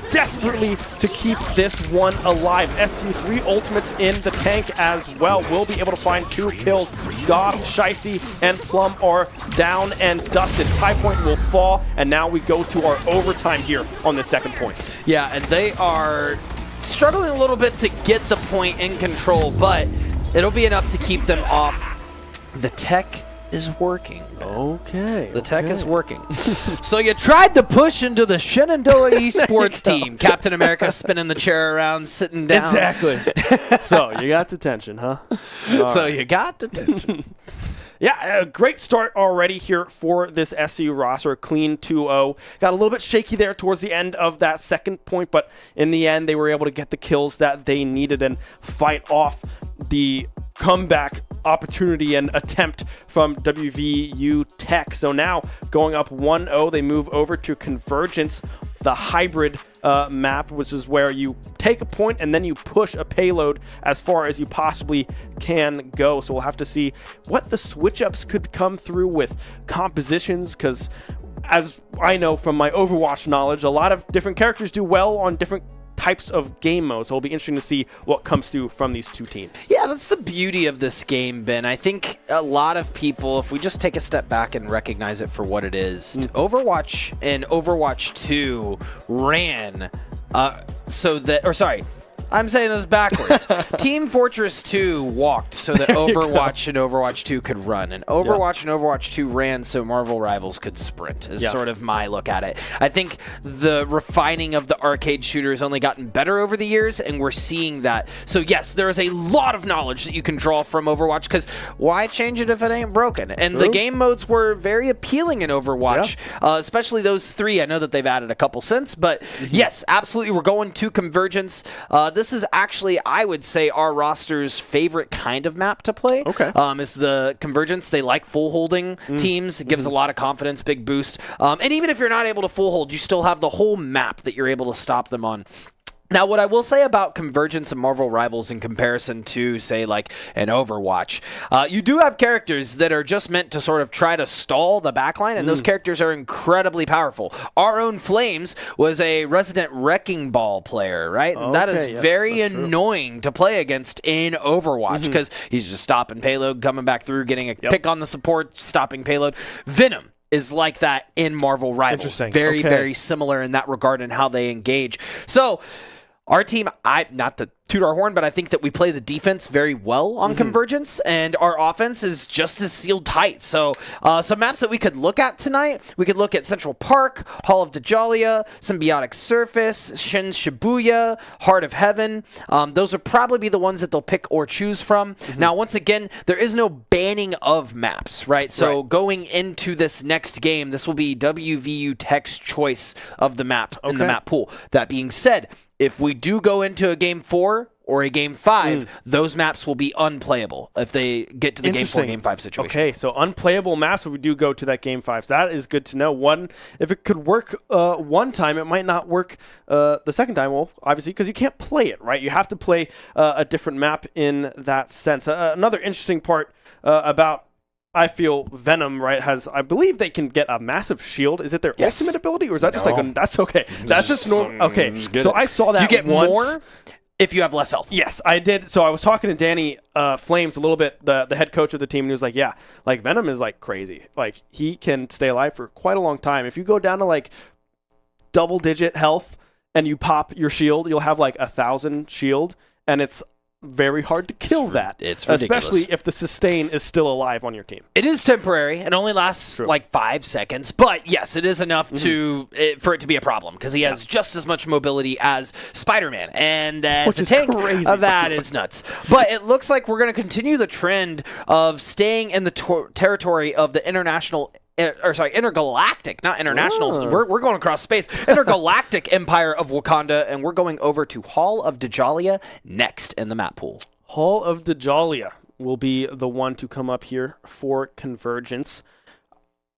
desperately to keep this one alive. SU3 ultimates in the tank as well. Will be able to find 2 kills. Goth, Shicey, and Plum are down and dusted. Tie Point will fall, and now we go to our overtime here on the second point. Yeah, and they are struggling a little bit to get the point in control, but it'll be enough to keep them off. The tech is working. Okay. The tech is working. So you tried to push into the Shenandoah Esports team. Captain America spinning the chair around, sitting down. Exactly. So you got detention, huh? You got detention. Yeah, a great start already here for this SU roster. Clean 2-0. Got a little bit shaky there towards the end of that second point, but in the end, they were able to get the kills that they needed and fight off the comeback opportunity and attempt from WVU Tech. So now going up 1-0, they move over to Convergence, the hybrid map, which is where you take a point and then you push a payload as far as you possibly can go. So we'll have to see what the switch-ups could come through with compositions, because as I know from my Overwatch knowledge, a lot of different characters do well on different types of game modes. So it'll be interesting to see what comes through from these 2 teams. Yeah, that's the beauty of this game, Ben. I think a lot of people, if we just take a step back and recognize it for what it is, Overwatch and Overwatch 2 ran I'm saying this backwards. Team Fortress 2 walked so that Overwatch and Overwatch 2 could run, and Overwatch and Overwatch 2 ran so Marvel Rivals could sprint, is sort of my look at it. I think the refining of the arcade shooter has only gotten better over the years, and we're seeing that. So yes, there is a lot of knowledge that you can draw from Overwatch, because why change it if it ain't broken? And the game modes were very appealing in Overwatch, especially those 3. I know that they've added a couple since, but yes, absolutely, we're going to Convergence. This is actually, I would say, our roster's favorite kind of map to play. Okay. Is the Convergence. They like full holding teams. It gives a lot of confidence, big boost. And even if you're not able to full hold, you still have the whole map that you're able to stop them on. Now, what I will say about Convergence and Marvel Rivals in comparison to, say, like an Overwatch, you do have characters that are just meant to sort of try to stall the backline, and those characters are incredibly powerful. Our own Flames was a resident Wrecking Ball player, right? And that is very annoying to play against in Overwatch, because he's just stopping payload, coming back through, getting a pick on the support, stopping payload. Venom is like that in Marvel Rivals. Interesting. Very, very similar in that regard and how they engage. So Our team, not to toot our horn, but I think that we play the defense very well on Convergence, and our offense is just as sealed tight. So some maps that we could look at tonight, we could look at Central Park, Hall of Dajalia, Symbiotic Surface, Shin Shibuya, Heart of Heaven. Those would probably be the ones that they'll pick or choose from. Now, once again, there is no banning of maps, right? So going into this next game, this will be WVU Tech's choice of the map in the map pool. That being said, if we do go into a Game 4 or a Game 5, those maps will be unplayable if they get to the Game 4, Game 5 situation. Okay, so unplayable maps if we do go to that Game 5. So that is good to know. One, if it could work one time, it might not work the second time, well, obviously, because you can't play it, right? You have to play a different map in that sense. Another interesting part about I feel Venom, right, I believe they can get a massive shield. Is it their ultimate ability, or is that just that's okay. That's just normal. Okay, so I saw that you get once. more if you have less health. Yes, I did. So I was talking to Danny Flames a little bit, the head coach of the team, and he was like, yeah, like Venom is like crazy. Like he can stay alive for quite a long time. If you go down to like double-digit health and you pop your shield, you'll have like 1,000 shield, and it's very hard to kill that. It's ridiculous. Especially if the sustain is still alive on your team. It is temporary and only lasts like 5 seconds, but yes, it is enough for it to be a problem because he has just as much mobility as Spider-Man, and as a tank, that is nuts. But it looks like we're going to continue the trend of staying in the territory of the intergalactic, not international. We're going across space. Intergalactic Empire of Wakanda, and we're going over to Hall of Dajalia next in the map pool. Hall of Dajalia will be the one to come up here for Convergence.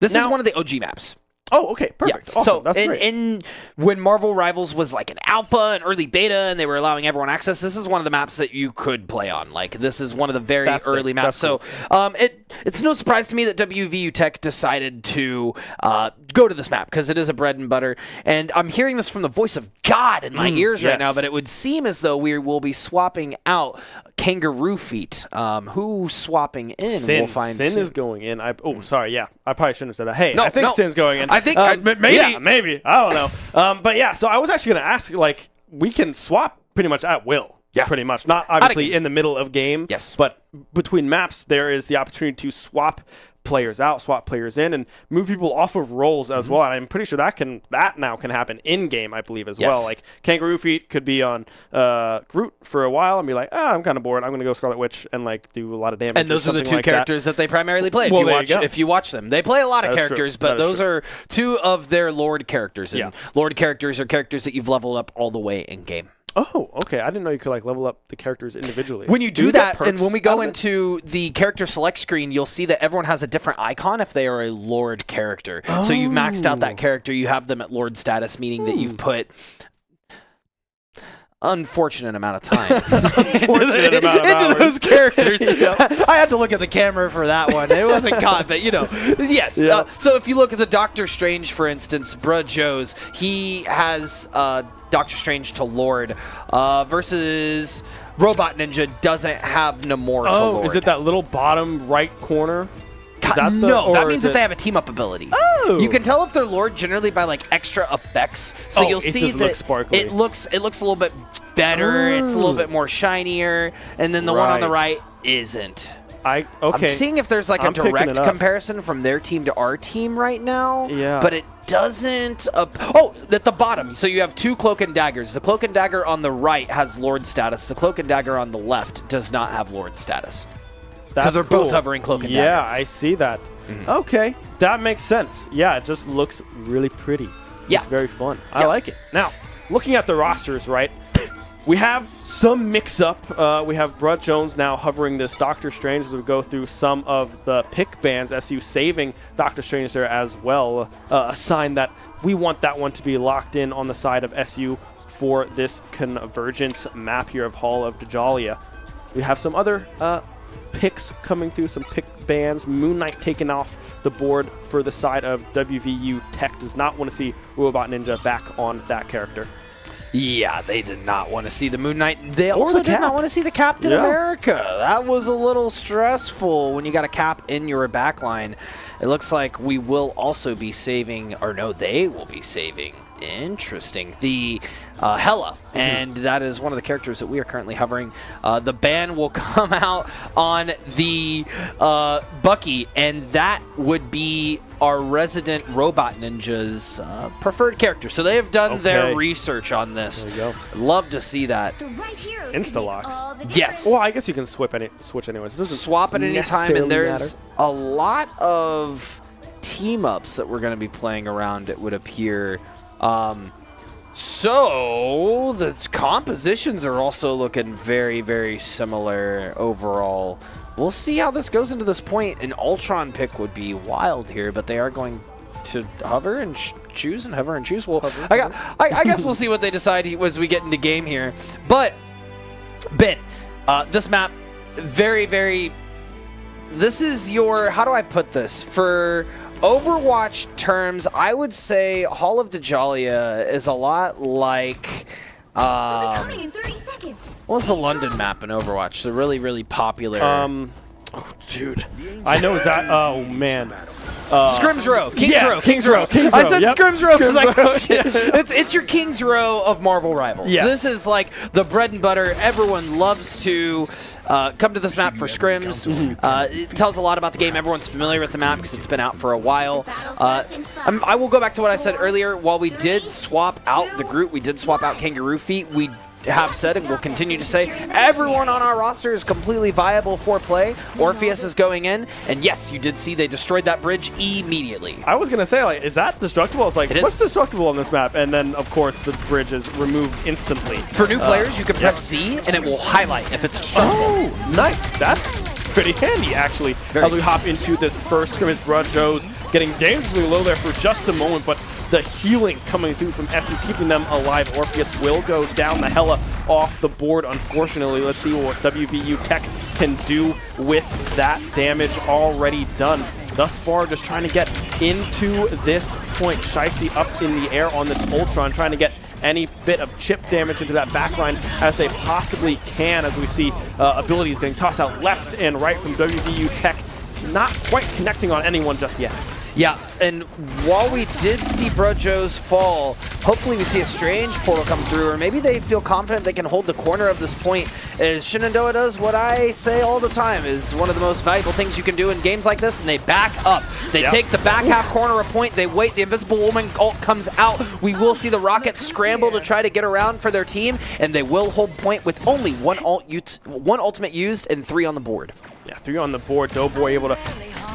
This is one of the OG maps. Oh, okay, perfect. Yeah. Awesome. So That's great. When Marvel Rivals was like an alpha and early beta and they were allowing everyone access, this is one of the maps that you could play on. Like this is one of the very early maps. So it's no surprise to me that WVU Tech decided to go to this map because it is a bread and butter. And I'm hearing this from the voice of God in my ears right now, but it would seem as though we will be swapping out Kangaroo Feet. Who swapping in? Sin. We'll find Sin soon. is going in. I probably shouldn't have said that. Hey, No, I think no. Sin's going in. I think maybe. Yeah, maybe. I don't know. But yeah, so I was actually going to ask, like, we can swap pretty much at will. Yeah. Pretty much. Not obviously in the middle of game. Yes. But between maps, there is the opportunity to swap players out, swap players in, and move people off of roles as well. And I'm pretty sure that now can happen in game, I believe, as well. Like Kangaroo Feet could be on Groot for a while and be like, I'm kind of bored. I'm going to go Scarlet Witch and like do a lot of damage. And those are the two characters that they primarily play. Well, if you watch them, they play a lot of characters, but those are two of their Lord characters. And Lord characters are characters that you've leveled up all the way in game. Oh, okay. I didn't know you could like level up the characters individually. When you do that, and when we go into the character select screen, you'll see that everyone has a different icon if they are a Lord character. So you've maxed out that character. You have them at Lord status, meaning that you've put unfortunate amount of time into those characters. I had to look at the camera for that one. It wasn't caught, but yes. So if you look at the Doctor Strange, for instance, Bruh Joe's, he has Doctor Strange to Lord versus Robot Ninja doesn't have Namor to Lord. Is it that little bottom right corner? No, that means that they have a team-up ability. Oh! You can tell if they're Lord generally by like extra effects. So you'll see that it looks a little bit better. It's a little bit more shinier, and then the one on the right isn't. I'm seeing if there's like a direct comparison from their team to our team right now. Yeah. But it doesn't. At the bottom. So you have two Cloak and Daggers. The Cloak and Dagger on the right has Lord status. The Cloak and Dagger on the left does not have Lord status. Because they're both hovering Cloak and Dagger. Yeah, I see that. Okay, that makes sense. Yeah, it just looks really pretty. It's very fun. I like it. Now, looking at the rosters, right, we have some mix-up. We have Bruh Jones now hovering this Doctor Strange as we go through some of the pick bands. SU saving Doctor Strange there as well. A sign that we want that one to be locked in on the side of SU for this Convergence map here of Hall of Dajalia. We have some other picks coming through, some pick bands. Moon Knight taking off the board for the side of WVU Tech. Does not want to see Robot Ninja back on that character. Yeah, they did not want to see the Moon Knight. They also did not want to see the Captain America. That was a little stressful when you got a Cap in your backline. It looks like we will also be saving, or no, they will be saving Interesting. The Hella, and that is one of the characters that we are currently hovering. The ban will come out on the Bucky, and that would be our resident Robot Ninja's preferred character. So they have done their research on this. There you go. Love to see that. Insta-locks. Yes. Well, I guess you can switch anyways. It doesn't Swap at any time, and necessarily there's matter. a lot of team-ups that we're going to be playing around, it would appear. So the compositions are also looking very, very similar overall. We'll see how this goes into this point. An Ultron pick would be wild here, but they are going to hover and choose and hover and choose. Well, I guess we'll see what they decide as we get into game here. But Ben, this map, very, very. This is your. How do I put this for? Overwatch terms, I would say Hall of Dajalia is a lot like what was the London map in Overwatch? The really, really popular. Oh, dude, I know that. Oh man, Scrims Row, Kings Row. I said yep. Scrims Row because Scrims Row. it's your Kings Row of Marvel Rivals. Yes. This is like the bread and butter. Everyone loves to come to this map for scrims. It tells a lot about the game. Everyone's familiar with the map because it's been out for a while. I will go back to what I said earlier. While we did swap out the group, we did swap out Kangaroo Feet. We have said and will continue to say everyone on our roster is completely viable for play. Orpheus is going in, and yes, you did see they destroyed that bridge immediately. I was gonna say, like, is that destructible? It's like, what's destructible on this map? And then, of course, the bridge is removed instantly. For new players, you can press C, and it will highlight if it's destructible. Oh, nice. That's pretty handy, actually. As we hop into this first scrimmage, Brud Joe's getting dangerously low there for just a moment, but the healing coming through from SU, keeping them alive. Orpheus will go down, the Hella off the board, unfortunately. Let's see what WVU Tech can do with that damage already done. Thus far, just trying to get into this point. Shicey up in the air on this Ultron, trying to get any bit of chip damage into that backline as they possibly can, as we see abilities getting tossed out left and right from WVU Tech. Not quite connecting on anyone just yet. Yeah, and while we did see Brudjo's fall, hopefully we see a strange portal come through, or maybe they feel confident they can hold the corner of this point, as Shenandoah does what I say all the time is one of the most valuable things you can do in games like this, and they back up. They take the back half corner of point, they wait, the Invisible Woman ult comes out. We will see the Rockets scramble to try to get around for their team, and they will hold point with only one ultimate used and 3 on the board. Yeah, 3 on the board. Doughboy able to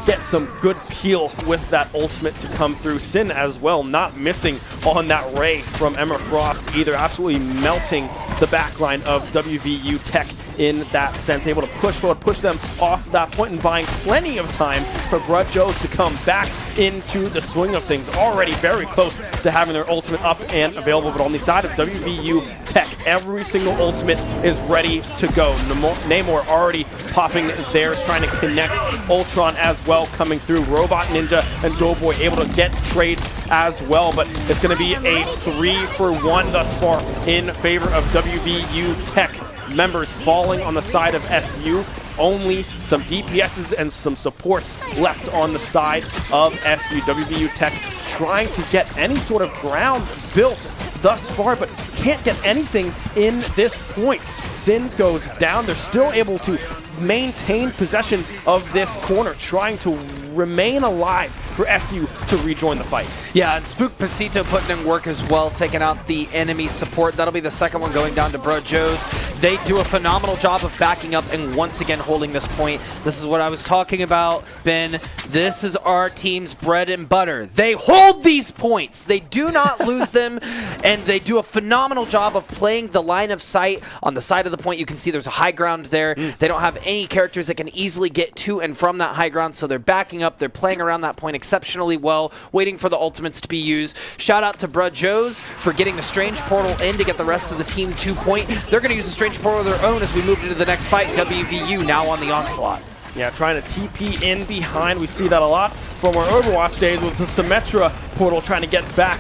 get some good peel with that ultimate to come through. Sin as well, not missing on that ray from Emma Frost either. Absolutely melting the backline of WVU Tech in that sense. Able to push forward, push them off that point, and buying plenty of time for Brud Joes to come back into the swing of things. Already very close to having their ultimate up and available, but on the side of WVU Tech, every single ultimate is ready to go. Namor already popping theirs, trying to connect. Ultron as well coming through. Robot Ninja and Doughboy able to get trades as well, but it's going to be a 3-for-1 thus far in favor of WVU Tech. Members falling on the side of SU. Only some DPSs and some supports left on the side of SU. WVU Tech trying to get any sort of ground built thus far, but can't get anything in this point. Sin goes down. They're still able to maintain possession of this corner, trying to remain alive for SU to rejoin the fight. Yeah, and Spook Pasito putting in work as well, taking out the enemy support. That'll be the second one going down to Brud Joes. They do a phenomenal job of backing up and once again holding this point. This is what I was talking about, Ben. This is our team's bread and butter. They hold these points. They do not lose them, and they do a phenomenal job of playing the line of sight on the side of the point. You can see there's a high ground there. They don't have any characters that can easily get to and from that high ground, so they're backing up. They're playing around that point exceptionally well, waiting for the ultimates to be used. Shout out to Brud Joes for getting the Strange Portal in to get the rest of the team 2 point. They're going to use the Strange Portal of their own as we move into the next fight. WVU now on the onslaught. Yeah, trying to TP in behind. We see that a lot from our Overwatch days with the Symmetra portal trying to get back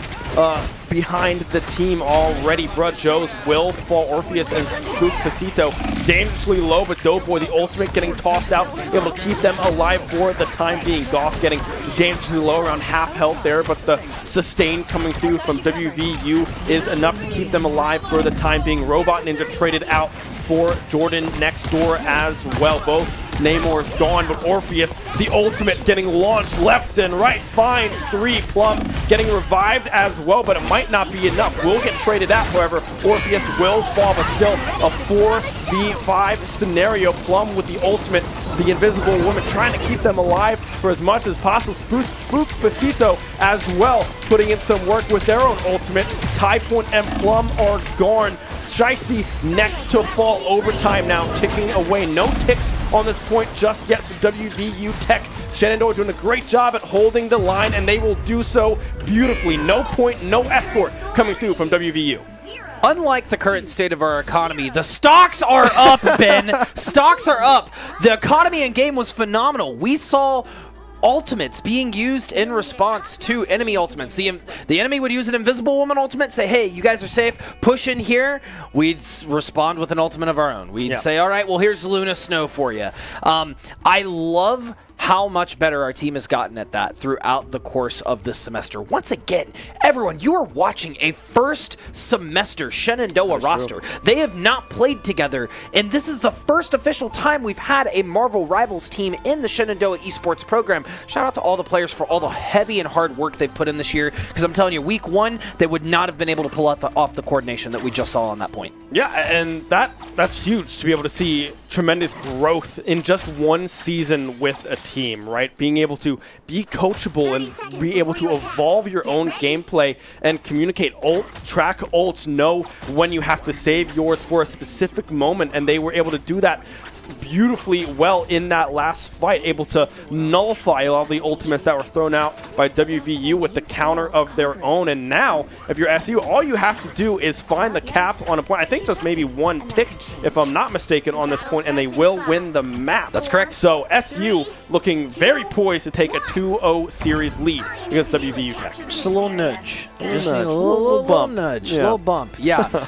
behind the team already. Brud Joes will fall. Orpheus and Spook Pasito dangerously low, but Doughboy, the ultimate, getting tossed out, able to keep them alive for the time being. Goff getting dangerously low, around half health there, but the sustain coming through from WVU is enough to keep them alive for the time being. Robot Ninja traded out for Jordan next door as well. Both Namor's gone, but Orpheus, the ultimate, getting launched left and right, finds 3. Plum getting revived as well, but it might not be enough. Will get traded out, however. Orpheus will fall, but still a 4v5 scenario. Plum with the ultimate, the invisible woman, trying to keep them alive for as much as possible. Spook Pasito as well, putting in some work with their own ultimate. Tie Point and Plum are gone. Shiesty next to fall. Overtime now ticking away. No ticks on this point just yet for WVU Tech. Shenandoah doing a great job at holding the line, and they will do so beautifully. No point, no escort coming through from WVU. Unlike the current state of our economy, the stocks are up, Ben. Stocks are up. The economy in game was phenomenal. We saw ultimates being used in response to enemy ultimates. The enemy would use an invisible woman ultimate, say, hey, you guys are safe, push in here. We'd respond with an ultimate of our own. We'd say, all right, well, here's Luna Snow for you. I love how much better our team has gotten at that throughout the course of this semester. Once again, everyone, you are watching a first semester Shenandoah roster. True. They have not played together, and this is the first official time we've had a Marvel Rivals team in the Shenandoah Esports program. Shout out to all the players for all the heavy and hard work they've put in this year, because I'm telling you, week 1, they would not have been able to pull out off the coordination that we just saw on that point. Yeah, and that's huge to be able to see tremendous growth in just one season with a team, right? Being able to be coachable and be able to evolve your own gameplay and communicate track ults, know when you have to save yours for a specific moment, and they were able to do that beautifully well in that last fight, able to nullify a lot of the ultimates that were thrown out by WVU with the counter of their own. And now, if you're SU, all you have to do is find the cap on a point. I think just maybe 1 tick, if I'm not mistaken, on this point, and they will win the map. That's correct. So SU looking very poised to take a 2-0 series lead against WVU Tech. Just a little nudge. Just a a little bump. nudge. Yeah. Little bump. Yeah.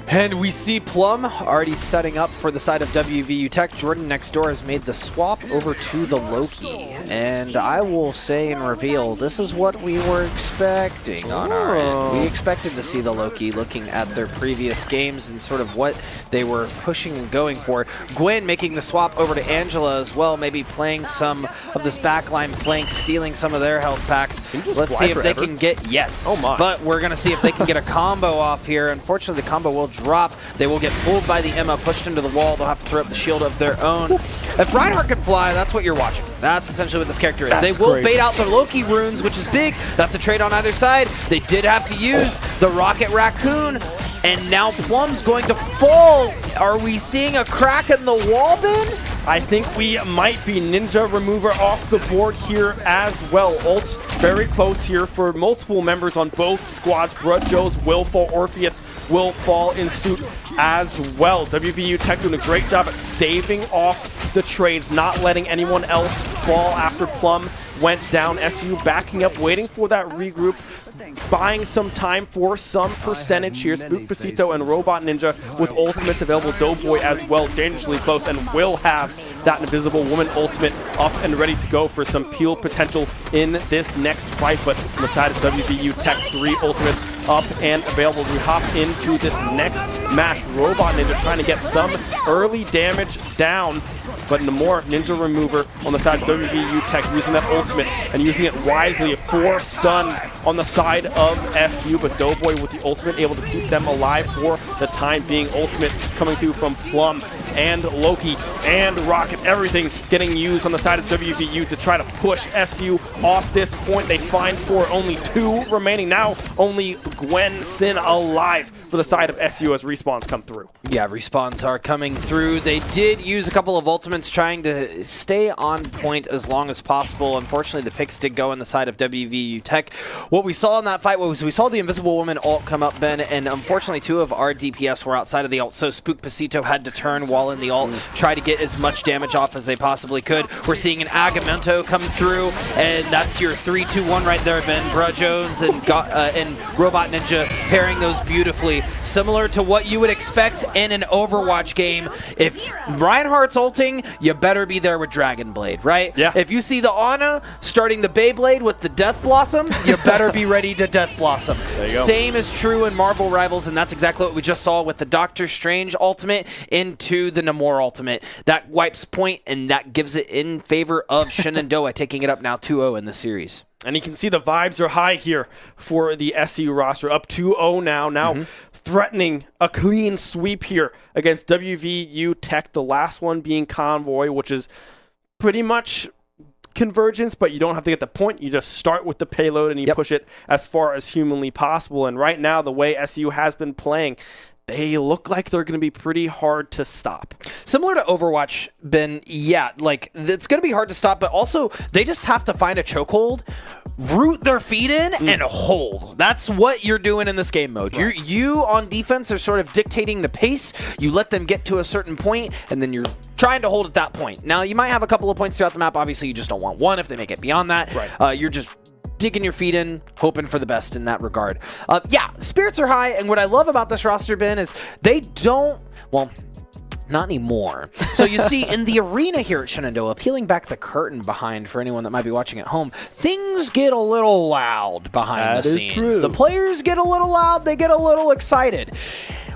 And we see Plum already setting up for the side of WVU Tech. Jordan next door has made the swap over to the Loki. And I will say and reveal, this is what we were expecting on our end. We expected to see the Loki looking at their previous games and sort of what they were pushing and going for. Gwen making the swap over to Angela as well, maybe playing some of this backline flank, stealing some of their health packs. Let's see if they can get, yes. Oh my. But we're going to see if they can get a combo off here. Unfortunately, the combo will drop. They will get pulled by the Emma, pushed into the wall. They'll have to throw up the shield of their own. If Reinhardt can fly, that's what you're watching. That's essentially what this character is. They will bait out the Loki runes, which is big. That's a trade on either side. They did have to use the Rocket Raccoon, and now Plum's going to fall. Are we seeing a crack in the wall, Ben? I think we might be. Ninja Remover off the board here as well. Ults very close here for multiple members on both squads. Brud Joes will fall. Orpheus will fall in suit as well. WVU Tech doing a great job at staving off the trades, not letting anyone else fall after Plum went down. SU backing up, waiting for that regroup, buying some time for some percentage here. Spook Pasito and Robot Ninja with ultimates available. Doughboy as well, dangerously close, and will have that Invisible Woman ultimate up and ready to go for some peel potential in this next fight. But on the side of WVU Tech, 3 ultimates up and available. We hop into this next match. Robot Ninja trying to get some early damage down, but Namor, Ninja Remover on the side of WVU Tech, using that ultimate and using it wisely. 4 stunned on the side of SU, but Doughboy with the ultimate able to keep them alive for the time being. Ultimate coming through from Plum and Loki and Rocket, everything getting used on the side of WVU to try to push SU off this point. They find 4, only 2 remaining. Now only Gwen Sin alive for the side of SU as respawns come through. Yeah, respawns are coming through. They did use a couple of ultimates trying to stay on point as long as possible. Unfortunately, the picks did go on the side of WVU Tech. What we saw in that fight was we saw the Invisible Woman ult come up, Ben, and unfortunately 2 of our DPS were outside of the ult, so Spook Pasito had to turn while call in the ult, try to get as much damage off as they possibly could. We're seeing an Agamemto come through, and that's your 3-2-1 right there, Ben. Bro Jones and Robot Ninja pairing those beautifully. Similar to what you would expect in an Overwatch game. If Reinhardt's ulting, you better be there with Dragon Blade, right? Yeah. If you see the Ana starting the Beyblade with the Death Blossom, you better be ready to Death Blossom. There you go. Same is true in Marvel Rivals, and that's exactly what we just saw with the Doctor Strange ultimate into the Namor ultimate. That wipes point, and that gives it in favor of Shenandoah, taking it up now 2-0 in the series. And you can see the vibes are high here for the SU roster, up 2-0 now. Threatening a clean sweep here against WVU Tech, the last one being Convoy, which is pretty much convergence, but you don't have to get the point. You just start with the payload and you push it as far as humanly possible. And right now, the way SU has been playing, they look like they're going to be pretty hard to stop. Similar to Overwatch, Ben, yeah, like, it's going to be hard to stop, but also they just have to find a chokehold, root their feet in, and hold. That's what you're doing in this game mode. Right. You on defense are sort of dictating the pace. You let them get to a certain point, and then you're trying to hold at that point. Now, you might have a couple of points throughout the map. Obviously, you just don't want one if they make it beyond that. Right. You're just digging your feet in, hoping for the best in that regard. Yeah, spirits are high, and what I love about this roster, Ben, is they don't, well, not anymore. So you see, in the arena here at Shenandoah, peeling back the curtain behind for anyone that might be watching at home, things get a little loud behind the scenes. True. The players get a little loud, they get a little excited.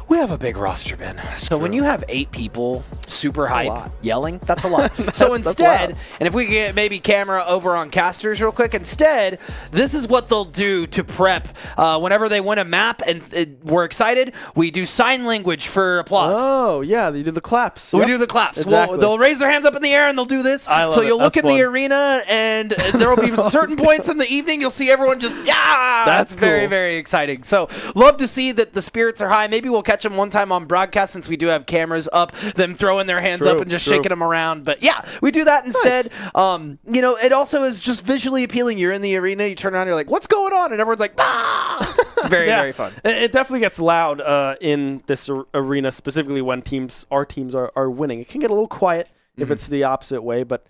We have a big roster, Ben. So when you have 8 people super hype yelling, that's a lot. So instead, and if we could get maybe camera over on casters real quick, instead, this is what they'll do to prep. Whenever they win a map and we're excited, we do sign language for applause. Oh, yeah, they do the claps. We do the claps. Exactly. They'll raise their hands up in the air and they'll do this. So you'll look in the arena and there will be certain points in the evening. You'll see everyone just, yeah! That's cool. very, very exciting. So love to see that the spirits are high. Maybe we'll catch them one time on broadcast since we do have cameras up, them throwing their hands up and just shaking them around. But yeah, we do that instead. Nice. You know, it also is just visually appealing. You're in the arena, you turn around, you're like, what's going on? And everyone's like, ah! It's very, very fun. It definitely gets loud in this arena, specifically when our teams are winning. It can get a little quiet if it's the opposite way, but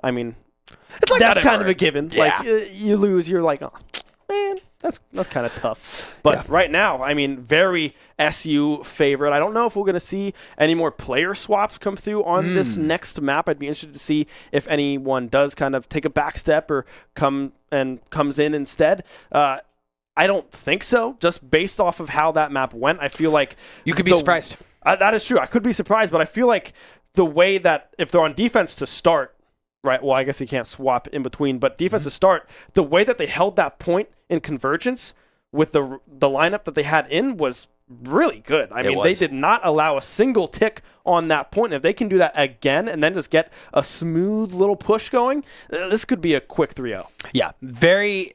I mean, it's like that's kind of a given. Yeah. Like, you lose, you're like, oh, man, that's kind of tough. But right now, I mean, very SU favorite. I don't know if we're going to see any more player swaps come through on this next map. I'd be interested to see if anyone does kind of take a back step or comes in instead. I don't think so. Just based off of how that map went, I feel like you could be surprised. That is true. I could be surprised, but I feel like the way that if they're on defense to start, right, well, I guess you can't swap in between, but defense to start, the way that they held that point in convergence with the lineup that they had in was really good. I mean, they did not allow a single tick on that point. If they can do that again and then just get a smooth little push going, this could be a quick 3-0. Yeah, very...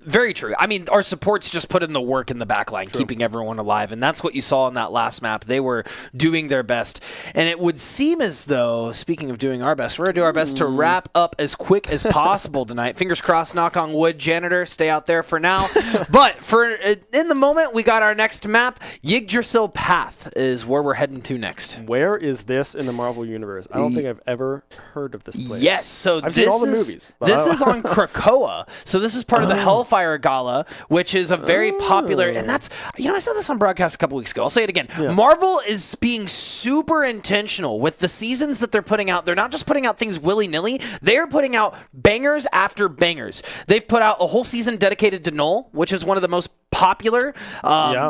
Very true. I mean, our supports just put in the work in the back line, keeping everyone alive, and that's what you saw in that last map. They were doing their best, and it would seem as though, speaking of doing our best, we're going to do our best to wrap up as quick as possible tonight. Fingers crossed, knock on wood, janitor, stay out there for now. But for in the moment, we got our next map. Yggdrasil Path is where we're heading to next. Where is this in the Marvel Universe? I don't think I've ever heard of this place. Yes, so I've seen all the movies. This is on Krakoa, so this is part of the Hellfire Gala, which is a very popular, and that's, you know, I said this on broadcast a couple weeks ago. I'll say it again. Yeah. Marvel is being super intentional with the seasons that they're putting out. They're not just putting out things willy-nilly. They're putting out bangers after bangers. They've put out a whole season dedicated to Null, which is one of the most popular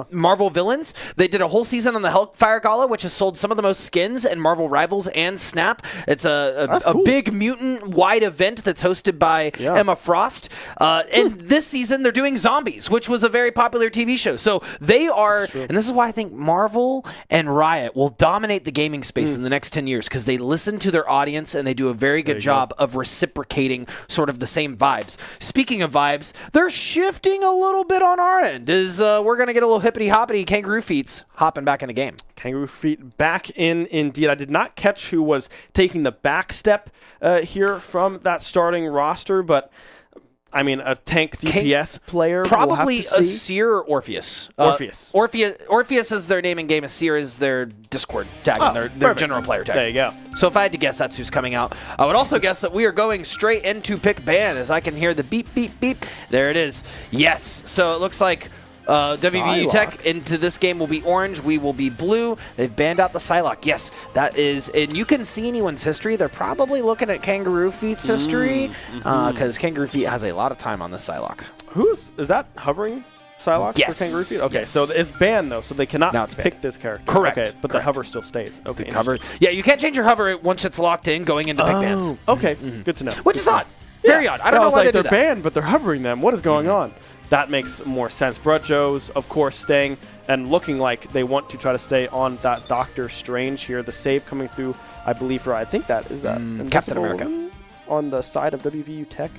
Marvel villains. They did a whole season on the Hellfire Gala, which has sold some of the most skins in Marvel Rivals and Snap. It's a big mutant-wide event that's hosted by Emma Frost. And this season, they're doing Zombies, which was a very popular TV show. So they are, and this is why I think Marvel and Riot will dominate the gaming space in the next 10 years, because they listen to their audience and they do a very good job of reciprocating sort of the same vibes. Speaking of vibes, they're shifting a little bit on our end. We're going to get a little hippity-hoppity kangaroo feet hopping back in the game. Kangaroo feet back in, indeed. I did not catch who was taking the back step here from that starting roster, but I mean, a tank DPS player. Probably we'll have to see. Seer or Orpheus. Orpheus is their name in game. Seer is their Discord tag and their general player tag. There you go. So if I had to guess, that's who's coming out. I would also guess that we are going straight into pick ban, as I can hear the beep, beep, beep. There it is. Yes. So it looks like WVU Tech into this game will be orange. We will be blue. They've banned out the Psylocke. Yes, that is. And you can see anyone's history. They're probably looking at Kangaroo Feet's history because Kangaroo Feet has a lot of time on the Psylocke. Is that hovering Psylocke Yes. for Kangaroo Feet? Okay, Yes. so it's banned though, so they cannot Now it's pick this character. Correct. Okay, but the hover still stays. Okay, Hover. Yeah, you can't change your hover once it's locked in going into pick bans. Okay, good to know. Which is odd. Very odd. I don't know why like, they do they're that. banned, but they're hovering them. What is going on? That makes more sense. Brudjo's, of course, staying and looking like they want to try to stay on that Doctor Strange here. The save coming through, I believe, for I think that is that Captain Invisible America. Woman on the side of WVU Tech.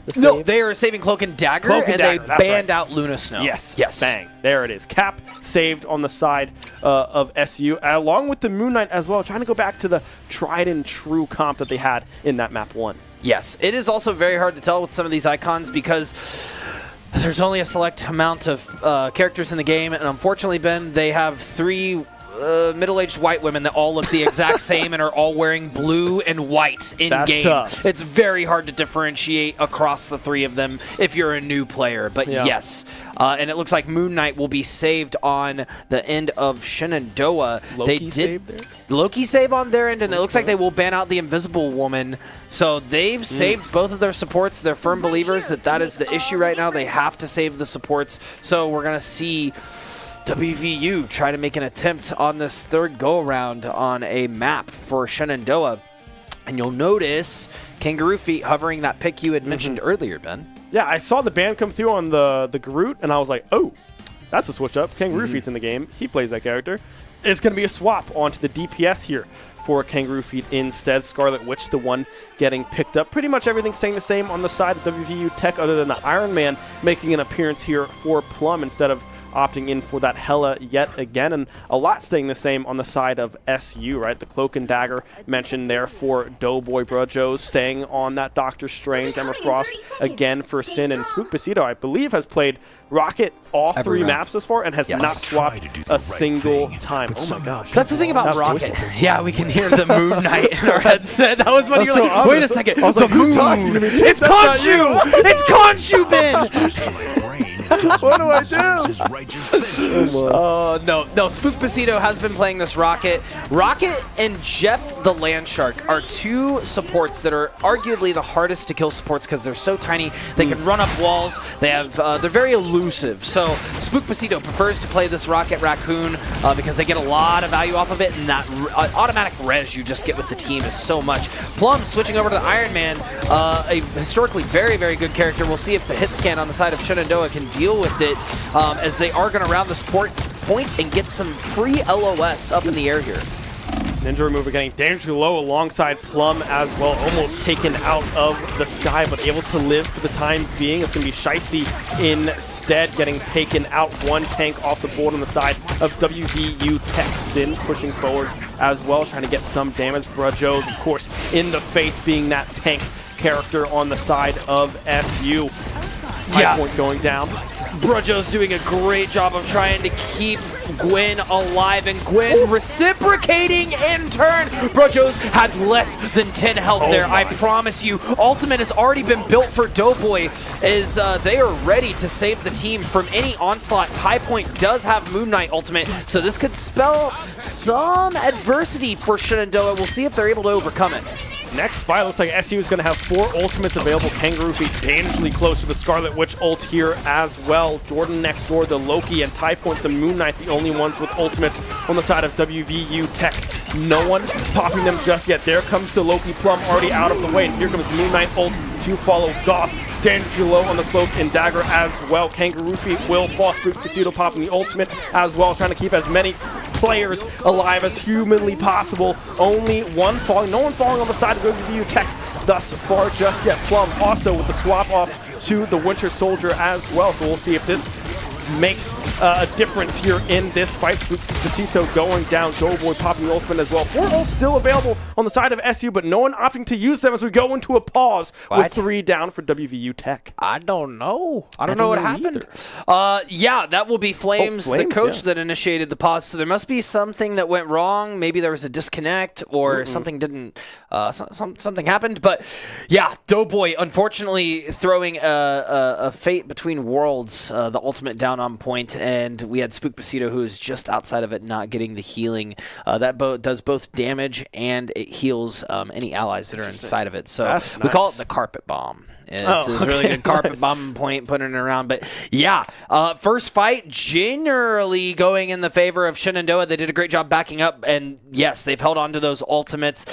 The No, save? they are saving Cloak and Dagger, Cloak and and Dagger, they that's banned right. out Luna Snow. Yes. Yes. Bang. There it is. Cap saved on the side of SU, along with the Moon Knight as well, trying to go back to the tried and true comp that they had in that map 1. Yes. It is also very hard to tell with some of these icons because there's only a select amount of characters in the game, and unfortunately, Ben, they have 3 middle-aged white women that all look the exact same and are all wearing blue and white in That's game. tough. It's very hard to differentiate across the 3 of them if you're a new player. But yes, and it looks like Moon Knight will be saved on the end of Shenandoah. Loki saved there? Loki save on their end, and it looks like they will ban out the Invisible Woman. So they've saved both of their supports. They're firm believers that is the issue right now. They have to save the supports. So we're going to see WVU try to make an attempt on this third go-around on a map for Shenandoah. And you'll notice Kangaroo Feet hovering that pick you had mentioned earlier, Ben. Yeah, I saw the ban come through on the Groot, and I was like, oh, that's a switch up. Kangaroo Feet's in the game. He plays that character. It's going to be a swap onto the DPS here for Kangaroo Feet instead. Scarlet Witch, the one getting picked up. Pretty much everything staying the same on the side of WVU Tech other than the Iron Man making an appearance here for Plum instead of opting in for that Hela yet again, and a lot staying the same on the side of SU, right? The Cloak and Dagger mentioned there for Doughboy. Brudjo's staying on that Doctor Strange. Emma Frost again for Sin, and Spook Besito, I believe, has played Rocket all 3 maps thus far and has not swapped a single time. Oh my gosh. That's the thing about That was Rocket. wasteful. Yeah, we can hear the Moon Knight in our headset. That was funny. That's You're so like, wait a obvious. second. I was like, The who's Moon. talking to me? It's That's not Khonshu! It's Khonshu, Ben! What do I do? No, Spook Besito has been playing this Rocket. Rocket and Jeff the Land Shark are 2 supports that are arguably the hardest to kill supports because they're so tiny. They can run up walls. They're very elusive. So Spook Besito prefers to play this Rocket Raccoon because they get a lot of value off of it, and that automatic res you just get with the team is so much. Plum switching over to the Iron Man, a historically very, very good character. We'll see if the hit scan on the side of Shenandoah can deal with it as they are going to round the support point and get some free LOS up in the air here. Ninja remover getting dangerously low alongside Plum as well, almost taken out of the sky, but able to live for the time being. It's going to be Shiesty instead, getting taken out. 1 tank off the board on the side of WVU Tech. Sin pushing forwards as well, trying to get some damage. Brudjo's, of course, in the face, being that tank character on the side of SU. High point going down. Brudjo's doing a great job of trying to keep Gwen alive, and Gwen reciprocating in turn. Brudjo's had less than 10 health there, I promise you. Ultimate has already been built for Doughboy as they are ready to save the team from any onslaught. High Point does have Moon Knight ultimate, so this could spell some adversity for Shenandoah. We'll see if they're able to overcome it. Next fight looks like SU is going to have 4 ultimates available. Kangaroo Feet dangerously close to the Scarlet Witch ult here as well. Jordan next door, the Loki, and Tie Point, the Moon Knight, the only ones with ultimates on the side of WVU Tech. No one popping them just yet. There comes the Loki. Plum already out of the way, and here comes Moon Knight ult to follow. Goth dangerously low on the Cloak and Dagger as well. Kangaroo Feet will fall. Spook Besito popping the ultimate as well, trying to keep as many players alive as humanly possible. Only 1 falling. No one falling on the side of WVU Tech thus far just yet. Plum also with the swap off to the Winter Soldier as well. So we'll see if this makes a difference here in this fight. Spacito going down, Doughboy popping the ultimate as well. 4 ults still available on the side of SU, but no one opting to use them as we go into a pause with 3 down for WVU Tech. I don't know. I don't know what happened. Yeah, that will be Flames, the Flames, coach that initiated the pause. So there must be something that went wrong. Maybe there was a disconnect or something didn't. Something happened. But yeah, Doughboy unfortunately throwing a fate between worlds, the ultimate down on point, and we had Spook Pasito who is just outside of it, not getting the healing. That does both damage and it heals any allies that are inside of it. So we call it the carpet bomb. It's a really good carpet bomb point, putting it around. But yeah, first fight generally going in the favor of Shenandoah. They did a great job backing up, and yes, they've held on to those ultimates.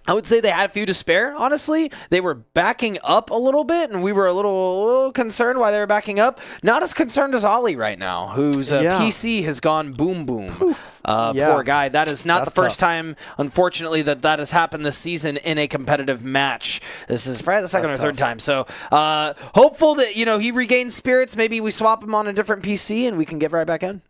I would say they had a few to spare, honestly. They were backing up a little bit, and we were a little concerned why they were backing up. Not as concerned as Ollie right now, whose PC has gone boom boom. Poor guy. That is not the first time, unfortunately, that has happened this season in a competitive match. This is probably the second or third time. So hopeful that he regains spirits. Maybe we swap him on a different PC, and we can get right back in.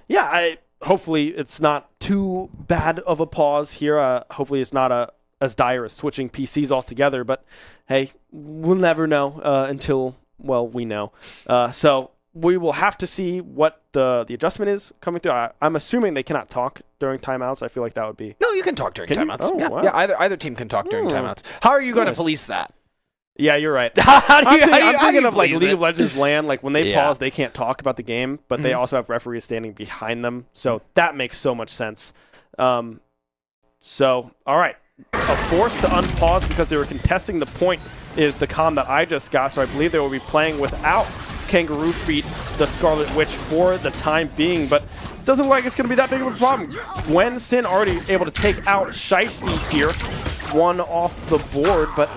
Yeah, hopefully it's not too bad of a pause here. Hopefully it's not as dire as switching PCs altogether, but hey, we'll never know until we know. So we will have to see what the adjustment is coming through. I'm assuming they cannot talk during timeouts. I feel like that would be... No, you can talk during timeouts. Oh, yeah, wow. yeah, either team can talk during timeouts. How are you going to police that? Yeah, you're right. I'm thinking of like League of Legends LAN. Like when they pause, they can't talk about the game, but they also have referees standing behind them. So that makes so much sense. So, all right. A force to unpause because they were contesting the point is the comm that I just got. So I believe they will be playing without Kangaroo Feet, the Scarlet Witch, for the time being. But it doesn't look like it's going to be that big of a problem. Gwen Sin already able to take out Shiesty here. One off the board, but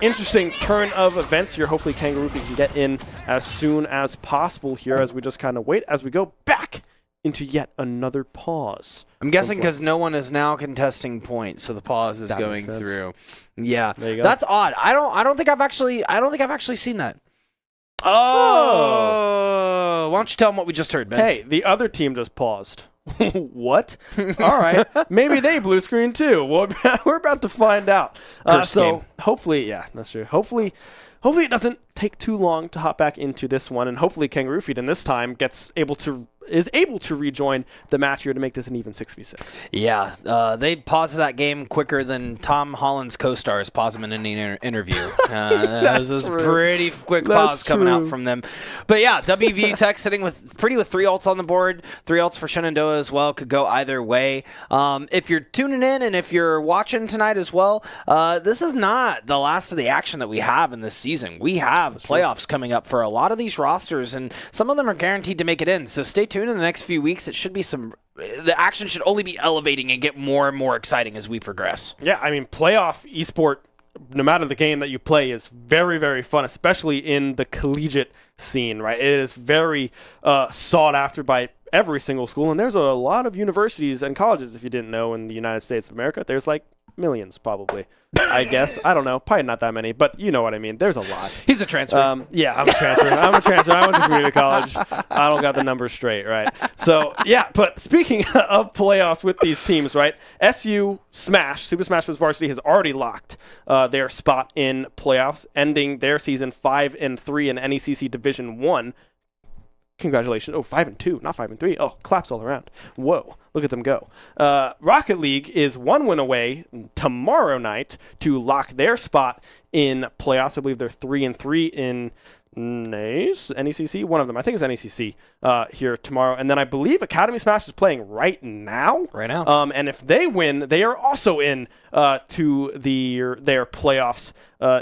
interesting turn of events here. Hopefully Kangaroo Feet can get in as soon as possible here as we just kind of wait as we go back into yet another pause. I'm guessing because no one is now contesting points, so the pause is going through. Yeah, there you go. That's odd. I don't think I've actually seen that. Oh, why don't you tell them what we just heard, Ben? Hey, the other team just paused. What? All right, maybe they blue screen too. Well, we're about to find out. So hopefully, yeah, that's true. Hopefully it doesn't take too long to hop back into this one, and hopefully Kangaroo Feet in this time is able to rejoin the match here to make this an even 6v6. Yeah, they paused that game quicker than Tom Holland's co-stars pause him in an interview. This is a pretty quick pause coming out from them. But yeah, WVU Tech sitting with 3 ults on the board, 3 ults for Shenandoah as well. Could go either way. If you're tuning in and if you're watching tonight as well, this is not the last of the action that we have in this season. We have playoffs coming up for a lot of these rosters, and some of them are guaranteed to make it in. So stay tuned in the next few weeks. It should be the action should only be elevating and get more and more exciting as we progress. Yeah, I mean, playoff esport, no matter the game that you play, is very, very fun, especially in the collegiate scene, right? It is very sought after by every single school, and there's a lot of universities and colleges, if you didn't know, in the United States of America. There's like millions, probably. I guess. I don't know. Probably not that many, but you know what I mean. There's a lot. He's a transfer. Yeah, I'm a transfer. I went to community college. I don't got the numbers straight, right? So, yeah, but speaking of playoffs with these teams, right, SU Super Smash Bros. Varsity has already locked their spot in playoffs, ending their season 5-3 in NECC Division I. Congratulations. Oh, 5-2, not 5-3. Oh, claps all around. Whoa, look at them go. Rocket League is 1 win away tomorrow night to lock their spot in playoffs. I believe they're 3-3 in NECC, one of them. I think it's NECC here tomorrow. And then I believe Academy Smash is playing right now. And if they win, they are also in to their playoffs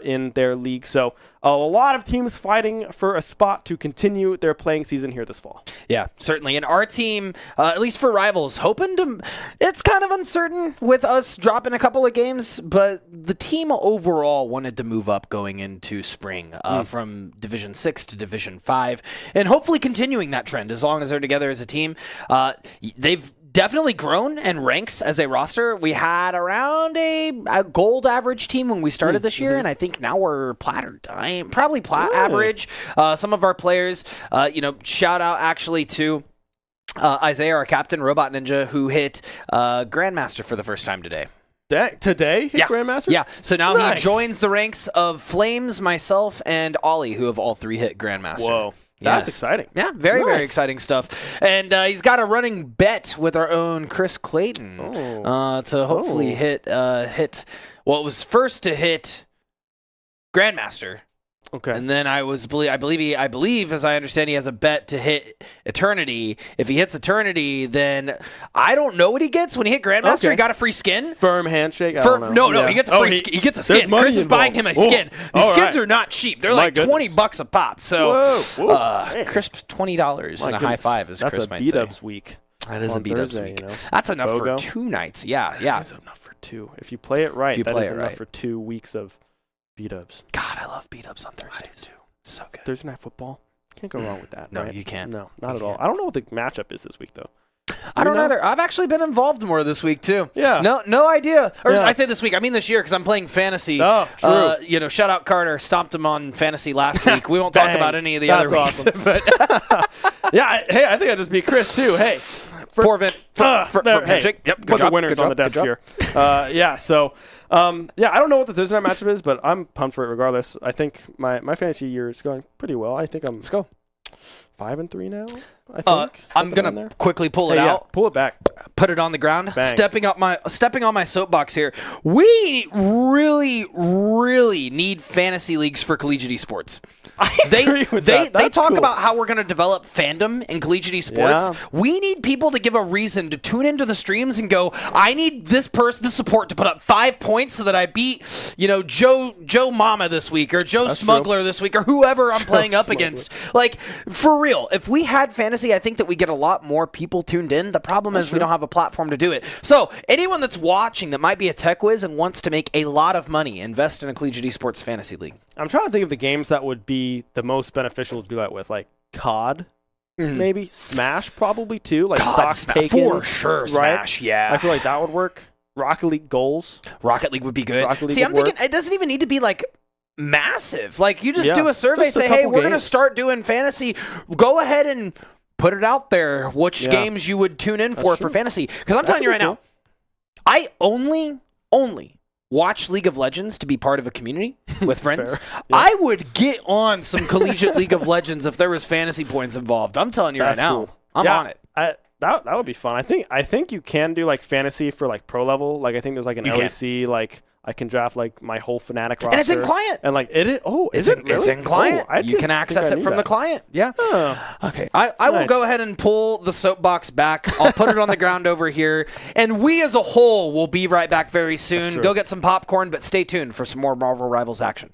in their league. So a lot of teams fighting for a spot to continue their playing season here this fall. Yeah, certainly. And our team, at least for Rivals, hoping to... It's kind of uncertain with us dropping a couple of games, but the team overall wanted to move up going into spring from Division 6 to Division 5, and hopefully continuing that trend as long as they're together as a team. They've definitely grown and ranks as a roster. We had around a gold average team when we started this year, and I think now we're plat or dime, probably plat average. Some of our players, shout out actually to Isaiah, our captain, Robot Ninja, who hit Grandmaster for the first time today. Today? Hit Grandmaster? Yeah. So now Nice. he joins the ranks of Flames, myself, and Ollie, who have all 3 hit Grandmaster. Whoa. That's Yes. exciting. Yeah, very, very Nice. exciting stuff. And he's got a running bet with our own Chris Clayton to hopefully hit. Well, it was first to hit Grandmaster. Okay. And then I believe, as I understand, he has a bet to hit Eternity. If he hits Eternity, then I don't know what he gets when he hit Grandmaster. Okay. He got a free skin. Firm handshake? I don't know. No, Yeah. he gets a free skin. He gets a skin. money Chris is buying him a involved. skin. Whoa. These All skins right. are not cheap. They're My like goodness. $20 a pop. So, Whoa. crisp $20 and a high five, as That's Chris a might B-dubs say. week. That is a on B-dubs Thursday, week. you know. That's enough BOGO. for 2 nights. Yeah, yeah. That's enough for 2. If you play it right, If you that play is it enough right. for 2 weeks of B-dubs. God, I love B-dubs on Thursdays. too. So good. Thursday Night Football. Can't go wrong with that, No, right? you can't. No, not You at all. can't. I don't know what the matchup is this week, though. I don't know? either. I've actually been involved more this week too. Yeah. No idea. Or Yeah. I say this week. I mean this year because I'm playing fantasy. Oh, true. Shout out Carter. Stomped him on fantasy last week. We won't talk Dang. about any of the That's other weeks. awesome. But Yeah, I think I just beat Chris, too. Hey. poor Vin. There, From hey, handshake. Yep. Good bunch job. of winners Good on the job. desk Good job. here. I don't know what the Thursday night matchup is, but I'm pumped for it regardless. I think my fantasy year is going pretty well. I think I'm Let's go. 5-3 now. I think I'm something gonna around there. quickly pull it Hey, yeah, out. pull it back. Put it on the ground. Bang. Stepping on my soapbox here. We really, really need fantasy leagues for collegiate esports. I agree with that. They That's talk cool. about how we're going to develop fandom in collegiate esports. Yeah. We need people to give a reason to tune into the streams and go, I need this person, this support to put up 5 points so that I beat, Joe Mama this week or Joe That's Smuggler true. this week or whoever I'm playing up Smuggler. against. Like, for real, if we had fantasy, I think that we get a lot more people tuned in. The problem is we don't have a platform to do it. So anyone that's watching that might be a tech whiz and wants to make a lot of money, invest in a collegiate esports fantasy league. I'm trying to think of the games that would be the most beneficial to do that with, like COD, maybe Smash, probably too. Like stocks taken for sure. right? Smash, yeah. I feel like that would work. Rocket League goals. Rocket League would be good. Rocket League See, I'm would thinking it doesn't even need to be like massive. Like you just Yeah, do a survey, just a say, hey, couple we're going to games. start doing fantasy. Go ahead and put it out there. Which Yeah. games you would tune in for true. fantasy? Because I'm telling you right now, I only watch League of Legends to be part of a community with friends. Fair. Yeah. I would get on some collegiate League of Legends if there was fantasy points involved. I'm telling you That's right now. cool. I'm Yeah, on it. That would be fun. I think you can do like fantasy for like pro level. Like I think there's like an You can. LEC. Like I can draft like my whole Fnatic roster. And it's in client. And like it is. Oh, It's is in, it really? it's in client. Oh, I You didn't can think access I it knew from the that. client. Yeah. Oh. Okay. I will Nice. go ahead and pull the soapbox back. I'll put it on the ground over here. And we as a whole will be right back very soon. true. Go get some popcorn, but stay tuned for some more Marvel Rivals action.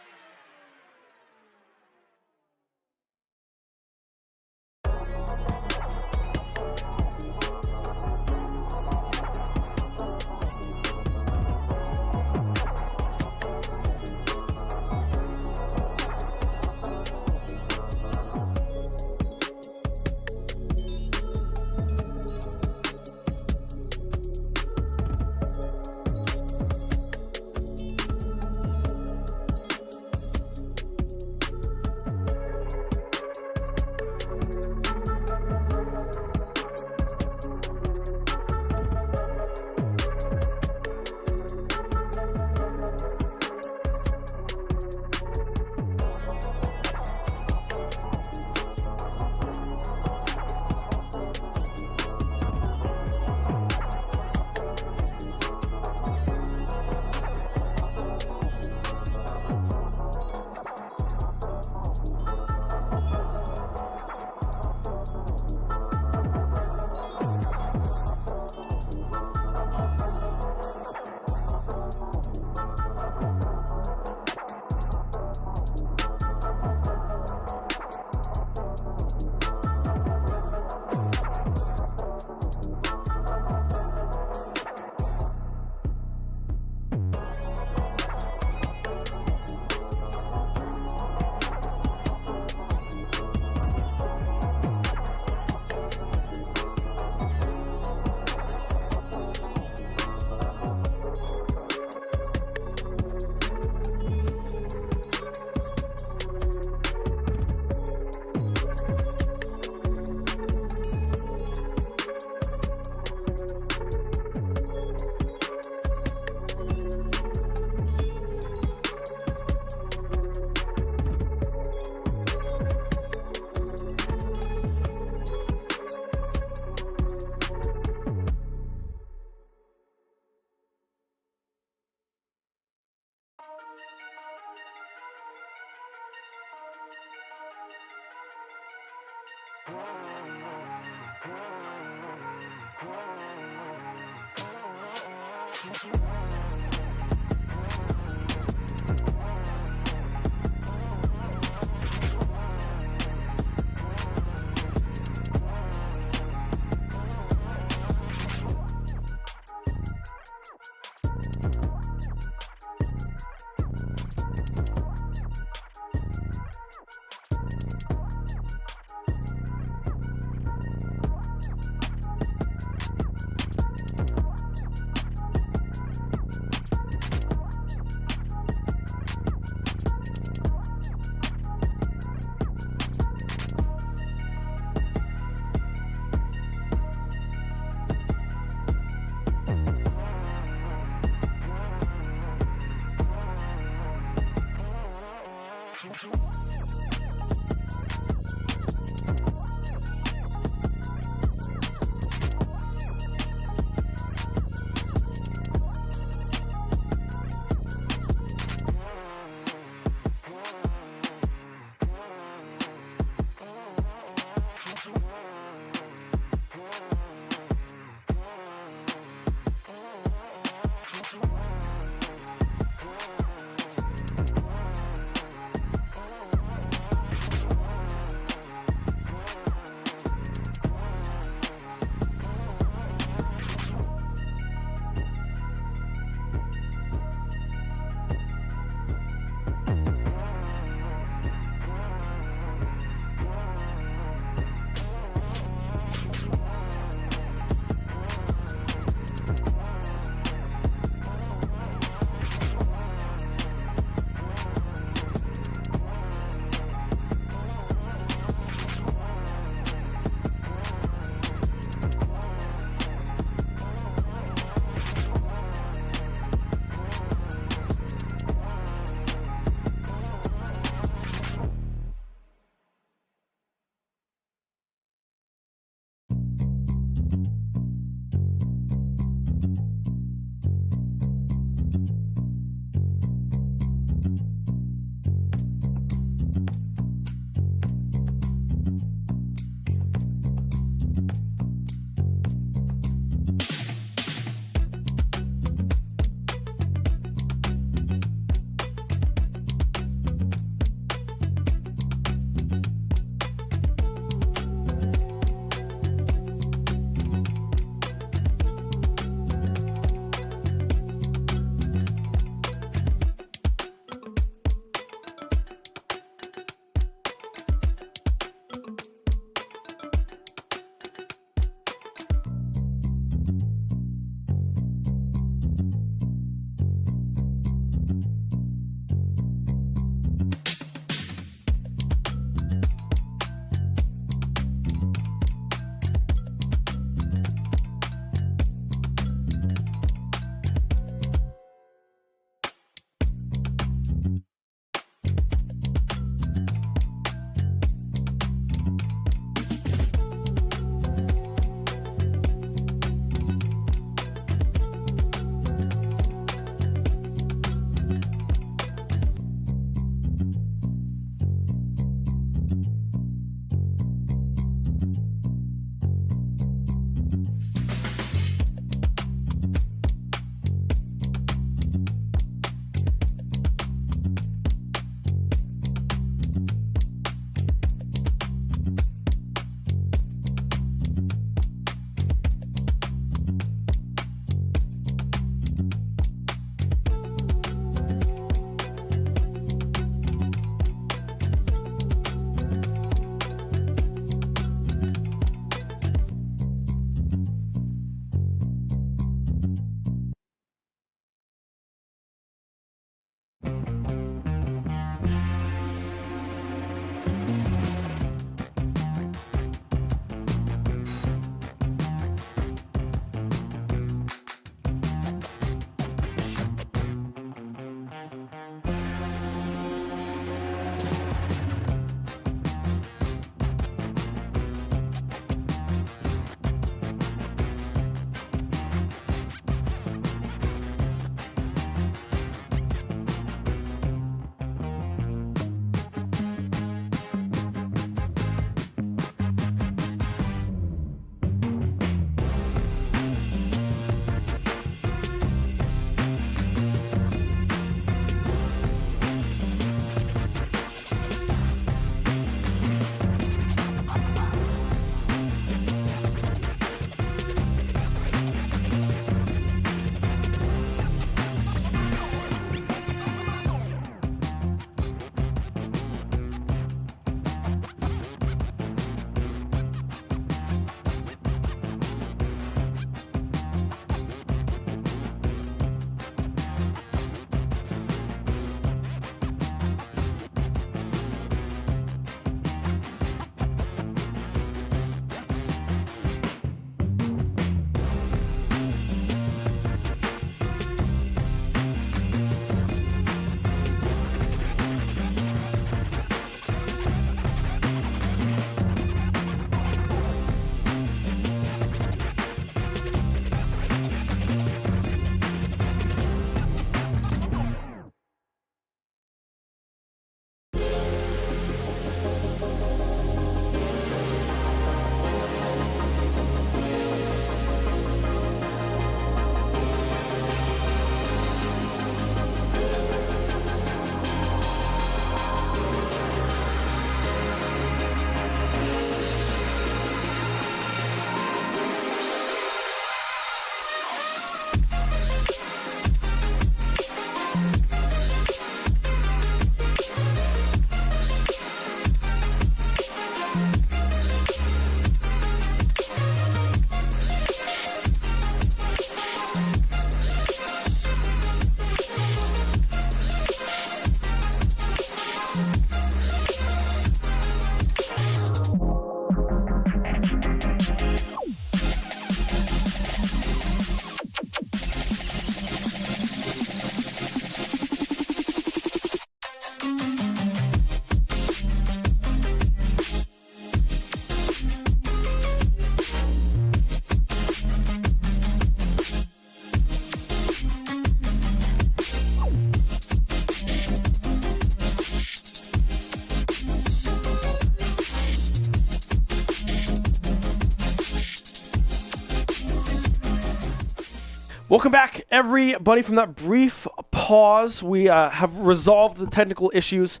Welcome back, everybody, from that brief pause. We have resolved the technical issues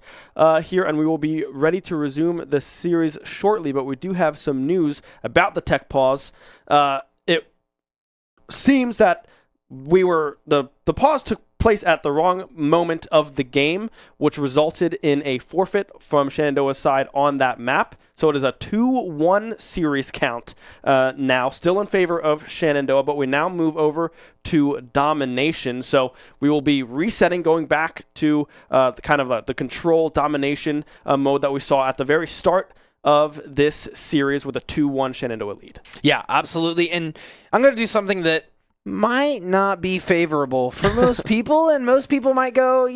here, and we will be ready to resume the series shortly, but we do have some news about the tech pause. It seems that the pause took place at the wrong moment of the game, which resulted in a forfeit from Shenandoah's side on that map. So it is a 2-1 series count now, still in favor of Shenandoah, but we now move over to domination. So we will be resetting, going back to the control domination mode that we saw at the very start of this series with a 2-1 Shenandoah lead. Yeah, absolutely. And I'm going to do something that might not be favorable for most people, and most people might go,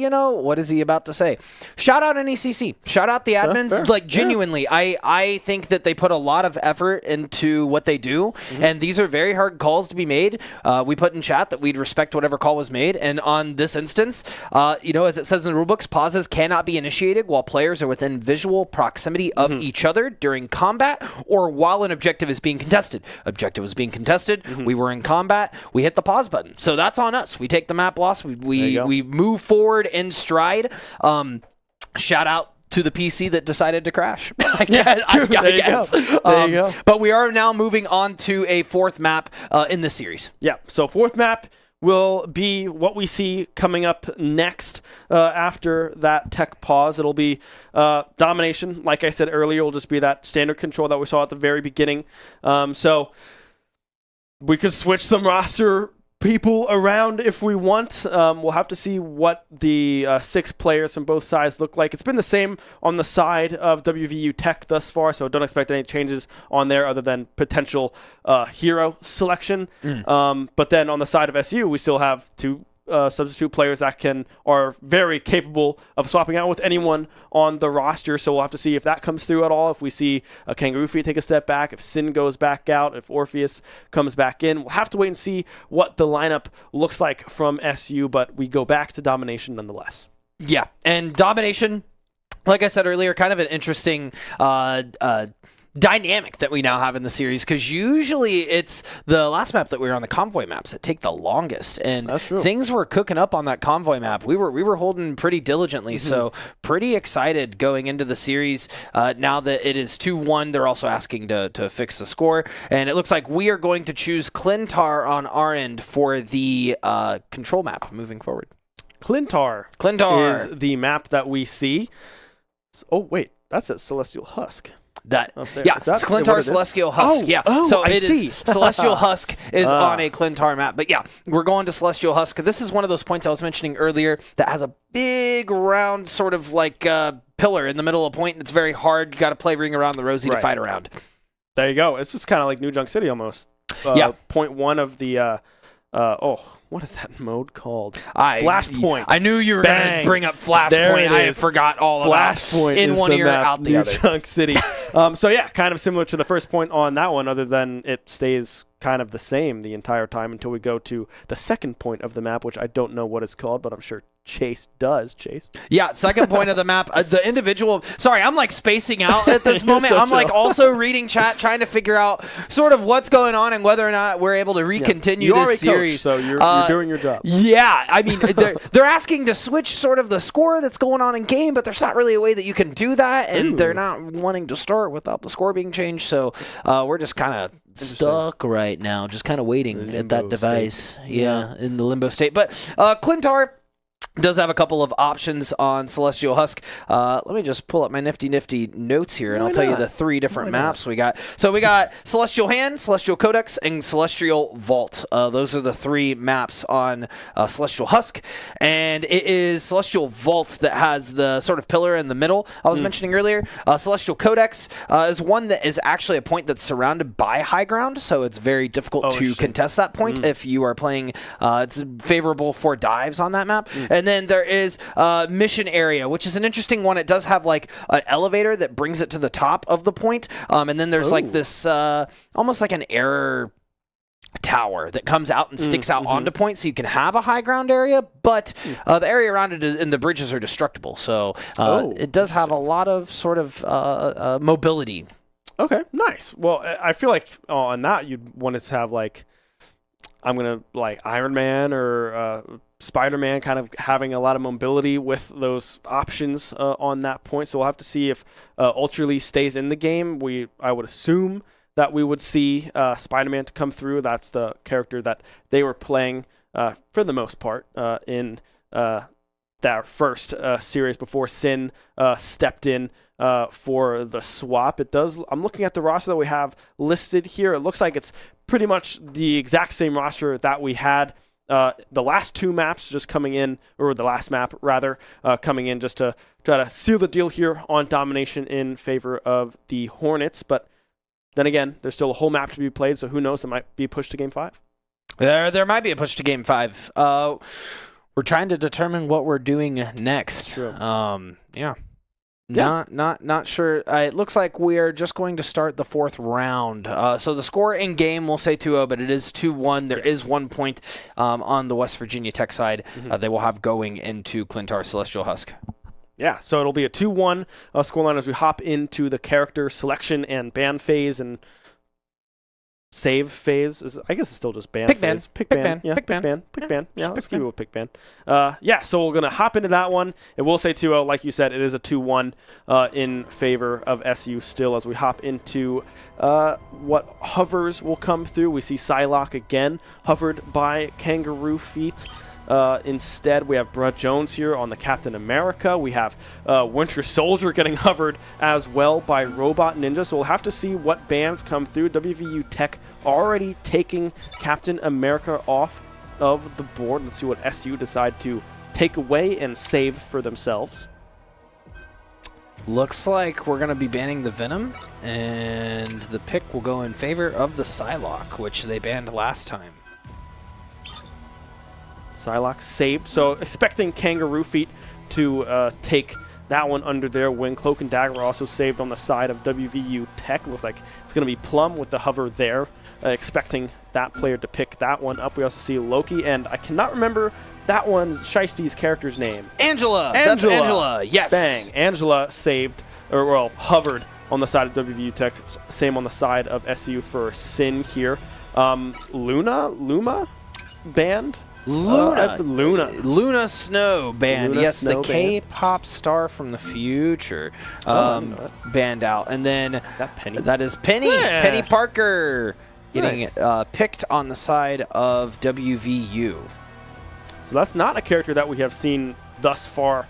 what is he about to say? Shout out NECC. Shout out the admins. Like, genuinely, yeah. I think that they put a lot of effort into what they do, and these are very hard calls to be made. We put in chat that we'd respect whatever call was made, and on this instance, as it says in the rulebooks, pauses cannot be initiated while players are within visual proximity of each other during combat or while an objective is being contested. Objective was being contested. We were in combat. We hit the pause button. So that's on us. We take the map loss. We move forward in stride. Shout out to the PC that decided to crash. I guess. There you go. But we are now moving on to a fourth map in this series. Yeah. So fourth map will be what we see coming up next after that tech pause. It'll be domination. Like I said earlier, it'll just be that standard control that we saw at the very beginning. So we could switch some roster people around if we want. We'll have to see what the 6 players from both sides look like. It's been the same on the side of WVU Tech thus far, so don't expect any changes on there other than potential hero selection. But then on the side of SU, we still have 2 substitute players that are very capable of swapping out with anyone on the roster. So we'll have to see if that comes through at all. If we see a Kangaroo Feet take a step back, if Sin goes back out, if Orpheus comes back in. We'll have to wait and see what the lineup looks like from SU, but we go back to domination nonetheless. Yeah, and domination, like I said earlier, kind of an interesting dynamic that we now have in the series, because usually it's the last map that we were on, the convoy maps, that take the longest, and things were cooking up on that convoy map. We were holding pretty diligently, so pretty excited going into the series. Now that it is 2-1, they're also asking to fix the score, and it looks like we are going to choose Clintar on our end for the control map moving forward. Clintar is the map that we see. Oh wait, that's a Celestial Husk. It's Clintar Celestial Husk. Celestial Husk is on a Clintar map. But yeah, we're going to Celestial Husk. This is one of those points I was mentioning earlier that has a big round sort of like pillar in the middle of a point, and it's very hard. You got to play Ring Around the Rosie to fight around. There you go. It's just kind of like New Junk City almost. Point 1 of the what is that mode called? Flashpoint. I knew you were going to bring up Flashpoint. I forgot all about Flashpoint. In one ear, out the other. New Junk City. Kind of similar to the first point on that one, other than it stays kind of the same the entire time until we go to the second point of the map, which I don't know what it's called, but I'm sure Chase does. Chase? Yeah, second point of the map. The individual... Sorry, I'm like spacing out at this moment. I'm like also reading chat, trying to figure out sort of what's going on and whether or not we're able to recontinue this series. Coach, so you're doing your job. Yeah, I mean, they're asking to switch sort of the score that's going on in game, but there's not really a way that you can do that, and they're not wanting to start without the score being changed, so we're just kind of stuck right now, just kind of waiting at that device. In the limbo state. But Clintar does have a couple of options on Celestial Husk. Let me just pull up my nifty notes here, and I'll tell you the 3 different maps we got. So we got Celestial Hand, Celestial Codex, and Celestial Vault. Those are the 3 maps on Celestial Husk, and it is Celestial Vault that has the sort of pillar in the middle I was mentioning earlier. Celestial Codex is one that is actually a point that's surrounded by high ground, so it's very difficult to contest that point if you are playing. It's favorable for dives on that map. And then there is Mission Area, which is an interesting one. It does have like an elevator that brings it to the top of the point. And then there's like this almost like an error tower that comes out and sticks out onto point, so you can have a high ground area, but the area around it and the bridges are destructible. So it does have a lot of sort of mobility. Okay, nice. Well, I feel like on that you'd want to have like I'm going to like Iron Man or Spider-Man kind of having a lot of mobility with those options on that point. So we'll have to see if Ultra Lee stays in the game. I would assume that we would see Spider-Man to come through. That's the character that they were playing for the most part in their first series before Sin stepped in for the swap. I'm looking at the roster that we have listed here. It looks like it's pretty much the exact same roster that we had the last two maps just coming in, or the last map rather, coming in just to try to seal the deal here on domination in favor of the Hornets. But then again, there's still a whole map to be played, so who knows? It might be pushed to Game 5. There might be a push to Game 5. We're trying to determine what we're doing next. Yeah. Not sure. It looks like we are just going to start the fourth round. So the score in game, we'll say 2-0, but it is 2-1. There is 1 point on the West Virginia Tech side they will have going into Clintar Celestial Husk. Yeah, so it'll be a 2-1 scoreline as we hop into the character selection and ban phase and save phase. I guess it's still just ban phase. Pick ban. Yeah, pick ban. Yeah, let's keep it with pick ban. So we're going to hop into that one. It will say 2-0. Like you said, it is a 2-1 in favor of SU still as we hop into what hovers will come through. We see Psylocke again, hovered by Kangaroo Feet. Instead, we have Brud Jones here on the Captain America. We have Winter Soldier getting hovered as well by Robot Ninja. So we'll have to see what bans come through. WVU Tech already taking Captain America off of the board. Let's see what SU decide to take away and save for themselves. Looks like we're going to be banning the Venom, and the pick will go in favor of the Psylocke, which they banned last time. Psylocke saved, so expecting Kangaroo Feet to take that one under their wing. Cloak and Dagger also saved on the side of WVU Tech. Looks like it's going to be Plum with the hover there, expecting that player to pick that one up. We also see Loki, and I cannot remember that one, Shiesty's character's name. Angela! That's Angela, yes! Bang! Angela saved, hovered on the side of WVU Tech. Same on the side of SU for Sin here. Luma banned? Luna Snow banned. Luna yes, Snow the K-pop star from the future banned out. And then that is Penny. Yeah. Penny Parker getting picked on the side of WVU. So that's not a character that we have seen thus far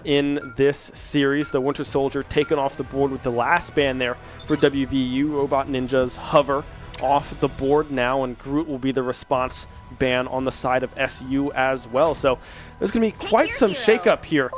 in this series. The Winter Soldier taken off the board with the last ban there for WVU. Robot Ninja's hover off the board now, and Groot will be the response ban on the side of SU as well. So there's going to be quite some shakeup here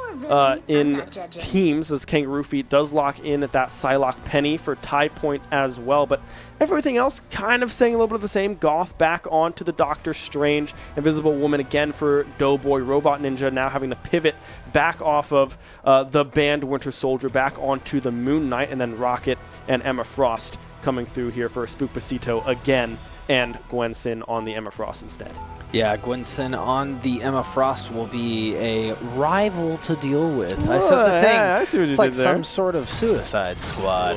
in teams as Kangaroo Feet does lock in at that Psylocke Penny for tie point as well. But everything else kind of saying a little bit of the same. Goth back onto the Doctor Strange. Invisible Woman again for Doughboy. Robot Ninja now having to pivot back off of the banned Winter Soldier back onto the Moon Knight, and then Rocket and Emma Frost coming through here for Spookpacito again, and Gwen Sin on the Emma Frost instead. Yeah, Gwen Sin on the Emma Frost will be a rival to deal with. I said the thing. I see what it's you like did there. some sort of Suicide Squad.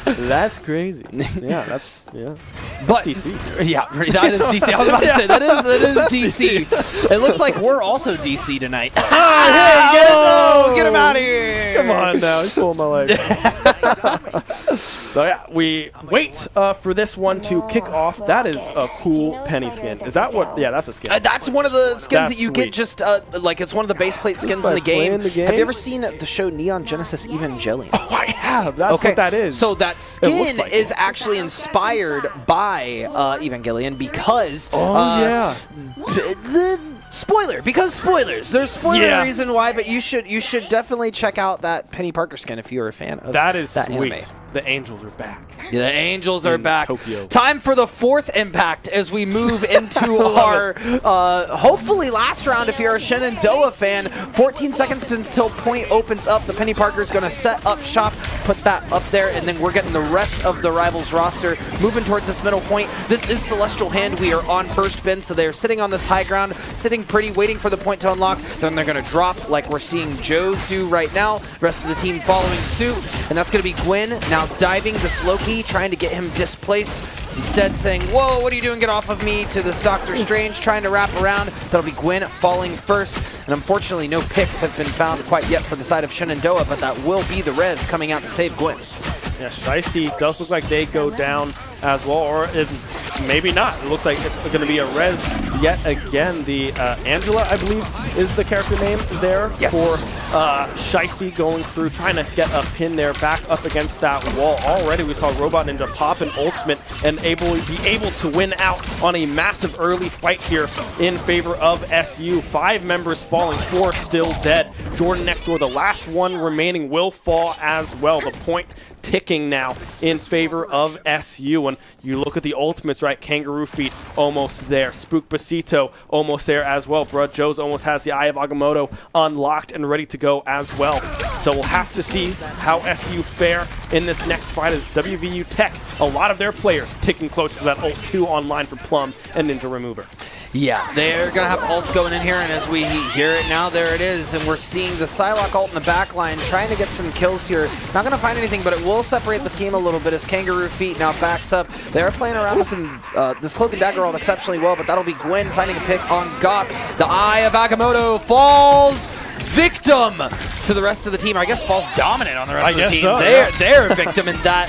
That's crazy. Yeah, that's But DC. Yeah, that is DC. I was about to say that is DC. It looks like we're also DC tonight. Get him out of here! Come on now, he's pulling my leg. So yeah, we wait for this one to kick off. That is a cool Penny skin. Is that what? Yeah, that's a skin. That's one of the skins That's that you sweet. get just like it's one of the base plate skins in the game. Have you ever seen the show Neon Genesis Evangelion? Oh, I have. That's what that is. So that skin like is actually inspired by Evangelion because spoilers. There's spoiler reason why, but you should definitely check out that Penny Parker skin if you're a fan of that is that sweet. anime. The Angels are back. The Angels are back. Tokyo. Time for the fourth impact as we move into our hopefully last round if you're a Shenandoah fan. 14 seconds until point opens up. The Penny Parker is going to set up shop, put that up there, and then we're getting the rest of the Rivals roster moving towards this middle point. This is Celestial Hand. We are on first bin, so they're sitting on this high ground, sitting pretty, waiting for the point to unlock. Then they're going to drop like we're seeing Joe's do right now. Rest of the team following suit, and that's going to be Gwen now Now diving this Loki, trying to get him displaced. Instead saying, whoa, what are you doing? Get off of me, to this Doctor Strange trying to wrap around. That'll be Gwen falling first. And unfortunately, no picks have been found quite yet for the side of Shenandoah, but that will be the res coming out to save Gwen. Yeah, Shiesty does look like they go down as well, or maybe not. It looks like it's going to be a res yet again. The Angela, I believe, is the character name there for Shiesty going through, trying to get a pin there back up against that wall. Already we saw Robot Ninja pop an ultimate and be able to win out on a massive early fight here in favor of SU. 5 members falling, 4 still dead. Jordan next door, the last one remaining, will fall as well. The point ticking now in favor of SU. And you look at the ultimates, right? Kangaroo Feet almost there. Spook Basito almost there as well. Brud Joe's almost has the Eye of Agamotto unlocked and ready to go as well. So we'll have to see how SU fare in this next fight as WVU Tech, a lot of their players ticking closer to that ult 2 online for Plum and Ninja Remover. Yeah, they're going to have ults going in here, and as we hear it now, there it is. And we're seeing the Psylocke ult in the back line, trying to get some kills here. Not going to find anything, but it will separate the team a little bit as Kangaroo Feet now backs up. They're playing around with some this Cloak and Dagger ult exceptionally well, but that'll be Gwen finding a pick on Goth. The Eye of Agamotto falls victim to the rest of the team. I guess falls dominant on the rest of the team. So, they're a victim in that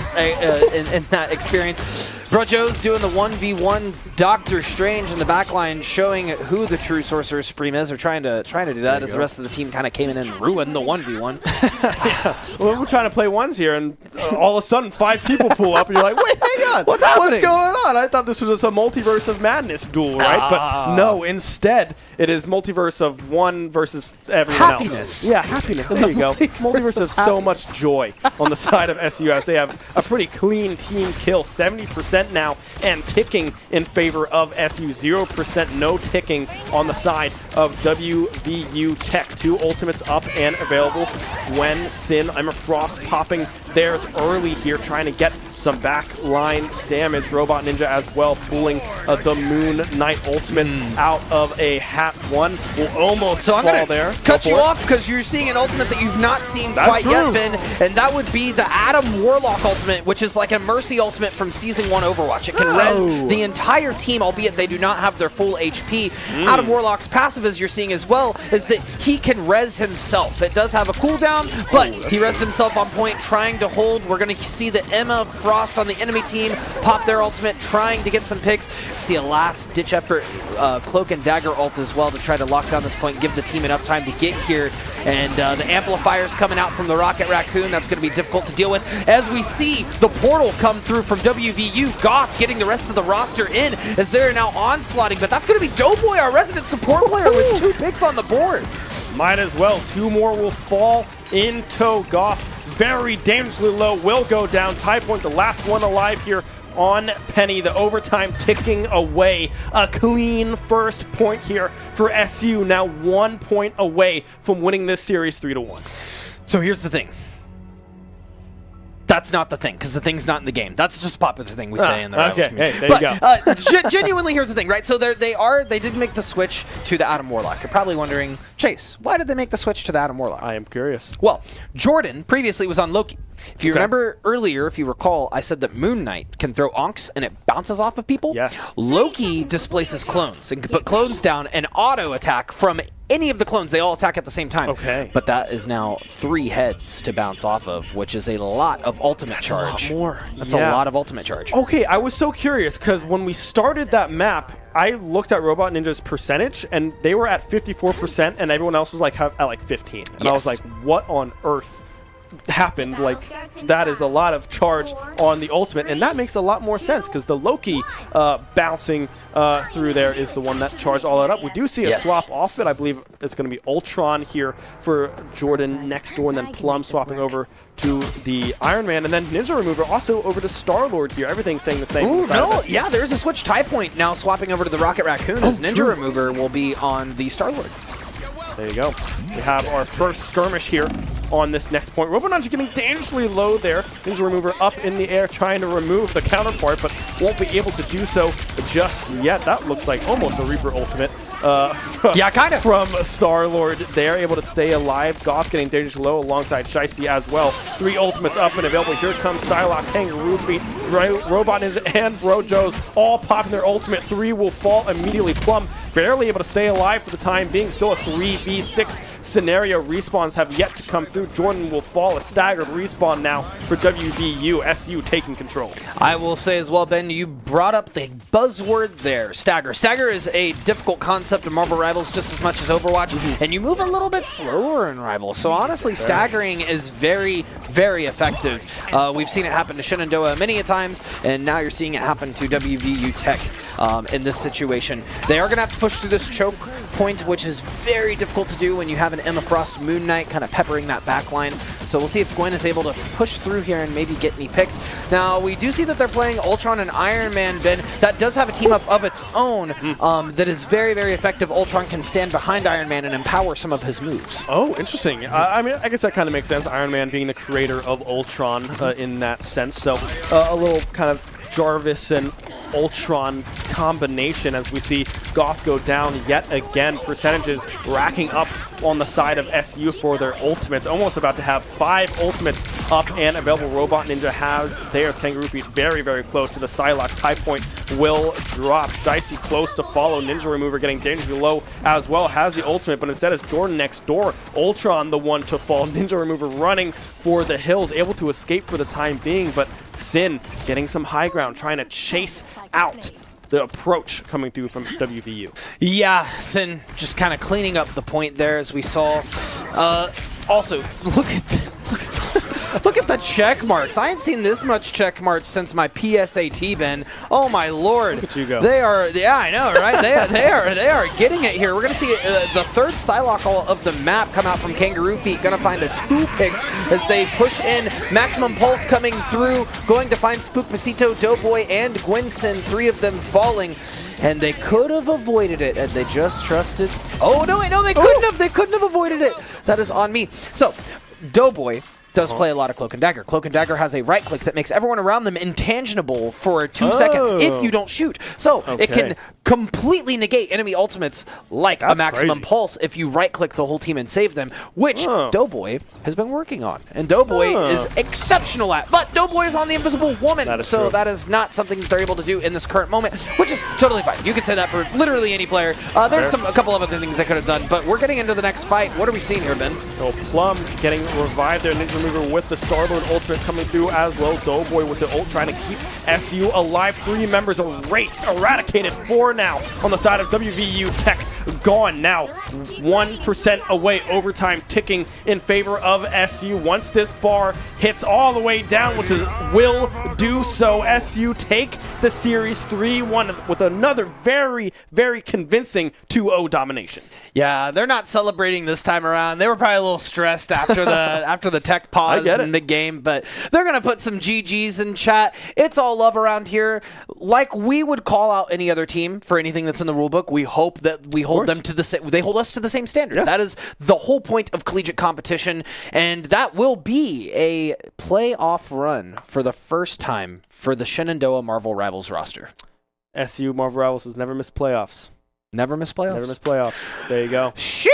in that experience. Brojo's doing the 1v1 Doctor Strange in the backline, showing who the true Sorcerer Supreme is. They're trying to do that as the rest of the team kind of came in and ruined the 1v1. Yeah. Well, we're trying to play ones here, and all of a sudden 5 people pull up, and you're like, wait, hang on. What's happening? What's going on? I thought this was just a Multiverse of Madness duel, right? But no, instead, it is Multiverse of 1 versus everyone else. Yeah, happiness. There you go. Multiverse of so much joy on the side of SUS. They have a pretty clean team kill, 70% now, and ticking in favor of SU. 0% no ticking on the side of WVU Tech. 2 ultimates up and available. Gwen, Sin, I'm a Frost popping theirs early here, trying to get some back line damage. Robot Ninja as well, pulling the Moon Knight ultimate out of a hat. 1 will almost fall there. So I'm going to cut you off because you're seeing an ultimate that you've not seen quite yet, Finn, and that would be the Adam Warlock ultimate, which is like a Mercy ultimate from Season 1 Overwatch. It can res the entire team, albeit they do not have their full HP. Adam Warlock's passive, as you're seeing as well, is that he can res himself. It does have a cooldown, but he res himself on point, trying to hold. We're going to see the Emma Frost on the enemy team pop their ultimate, trying to get some picks. See a last-ditch effort Cloak and Dagger ult as well to try to lock down this point, give the team enough time to get here. And the amplifiers coming out from the Rocket Raccoon, that's going to be difficult to deal with. As we see the portal come through from WVU, Goth getting the rest of the roster in as they're now onslaughting, but that's going to be Doughboy, our resident support player, with 2 picks on the board. Might as well. 2 more will fall into Goth. Very dangerously low, will go down. Tie point, the last one alive here on Penny. The overtime ticking away. A clean first point here for SU. Now 1 point away from winning this series 3-1. So here's the thing. That's not the thing, because the thing's not in the game. That's just a popular thing we say in the Rivals community. Hey, there you go. Genuinely, here's the thing, right? So they did make the switch to the Adam Warlock. You're probably wondering, Chase, why did they make the switch to the Adam Warlock? I am curious. Well, Jordan previously was on Loki. If you remember earlier, if you recall, I said that Moon Knight can throw onks and it bounces off of people. Yes. Loki displaces clones and can put clones down and auto attack from any of the clones. They all attack at the same time. Okay. But that is now 3 heads to bounce off of, which is a lot of ultimate charge. A lot more. That's a lot of ultimate charge. Okay, I was so curious because when we started that map, I looked at Robot Ninja's percentage, and they were at 54%, and everyone else was like at like 15. And I was like, what on earth happened? Like, that is a lot of charge on the ultimate, and that makes a lot more sense because the Loki bouncing through there is the one that charged all that up. We do see a swap off it. I believe it's going to be Ultron here for Jordan next door, and then Plum swapping over to the Iron Man, and then Ninja Remover also over to Star-Lord here. Everything's staying the same. Ooh, no, yeah, there's a switch. Tie point now swapping over to the Rocket Raccoon as Ninja Remover will be on the Star-Lord. There you go. We have our first skirmish here on this next point. Robot Ninja getting dangerously low there. Ninja Remover up in the air trying to remove the counterpart, but won't be able to do so just yet. That looks like almost a Reaper ultimate Yeah, kind of. From Star-Lord there, able to stay alive. Goth getting dangerously low alongside Shiesty as well. 3 ultimates up and available. Here comes Psylocke, Kangaroo Feet, Robot Ninja, and Brojo's all popping their ultimate. 3 will fall immediately. Plum barely able to stay alive for the time being. Still a 3v6 scenario. Respawns have yet to come through. Jordan will fall. A staggered respawn now for WVU. SU taking control. I will say as well, Ben, you brought up the buzzword there, stagger. Stagger is a difficult concept in Marvel Rivals just as much as Overwatch, and you move a little bit slower in Rivals. So honestly, staggering is very, very effective. We've seen it happen to Shenandoah many a times, and now you're seeing it happen to WVU Tech in this situation. They are going to have to push through this choke point, which is very difficult to do when you have an Emma Frost Moon Knight kind of peppering that back line. So we'll see if Gwen is able to push through here and maybe get any picks. Now, we do see that they're playing Ultron and Iron Man, Ben. That does have a team up of its own that is very, very effective. Ultron can stand behind Iron Man and empower some of his moves. Oh, interesting. I mean, I guess that kind of makes sense. Iron Man being the creator of Ultron in that sense. So a little kind of Jarvis and Ultron combination as we see Goth go down yet again. Percentages racking up on the side of SU for their ultimates. Almost about to have 5 ultimates up and available. Robot Ninja has theirs. Kangaroo Feet very, very close to the Psylocke. High point will drop. Dicey close to follow. Ninja Remover getting dangerously low as well. Has the ultimate, but instead is Jordan next door. Ultron the one to fall. Ninja Remover running for the hills. Able to escape for the time being, but Sin getting some high ground, trying to chase out the approach coming through from WVU. Yeah, Sin just kind of cleaning up the point there as we saw. Also, look at the check marks. I ain't seen this much check marks since my PSAT, Ben. Oh my lord. Look at you go. They are, yeah, I know, right? they are getting it here. We're gonna see the third Psylocke of the map come out from Kangaroo Feet. Gonna find 2 picks as they push in. Maximum Pulse coming through, going to find Spook Pasito, Doughboy, and Gwynson. 3 of them falling. And they could have avoided it, and they just trusted. Oh no, wait, no, they couldn't have. They couldn't have avoided it. That is on me. So, Doughboy does play a lot of Cloak and Dagger. Cloak and Dagger has a right click that makes everyone around them intangible for 2 seconds if you don't shoot. So it can completely negate enemy ultimates like a Maximum Pulse if you right click the whole team and save them, which Doughboy has been working on. And Doughboy is exceptional at. But Doughboy is on the Invisible Woman, so that is not something that they're able to do in this current moment, which is totally fine. You can say that for literally any player. There's a couple of other things they could have done, but we're getting into the next fight. What are we seeing here, Ben? So Plum getting revived there. Ninja Remover with the Star-Lord ultimate coming through as well. Doughboy with the ult trying to keep SU alive. 3 members erased, eradicated. 4 now on the side of WVU Tech. Gone now. 1% away. Overtime ticking in favor of SU. Once this bar hits all the way down, which is will do so, SU take the series 3-1 with another very, very convincing 2-0 domination. Yeah, they're not celebrating this time around. They were probably a little stressed after the tech pause in mid-game, but they're going to put some GGs in chat. It's all love around here. Like we would call out any other team for anything that's in the rulebook, we hope that we hold them to they hold us to the same standard. Yes. That is the whole point of collegiate competition, and that will be a playoff run for the first time for the Shenandoah Marvel Rivals roster. SU Marvel Rivals has never missed playoffs. Never missed playoffs? Never missed playoffs. There you go. Shit!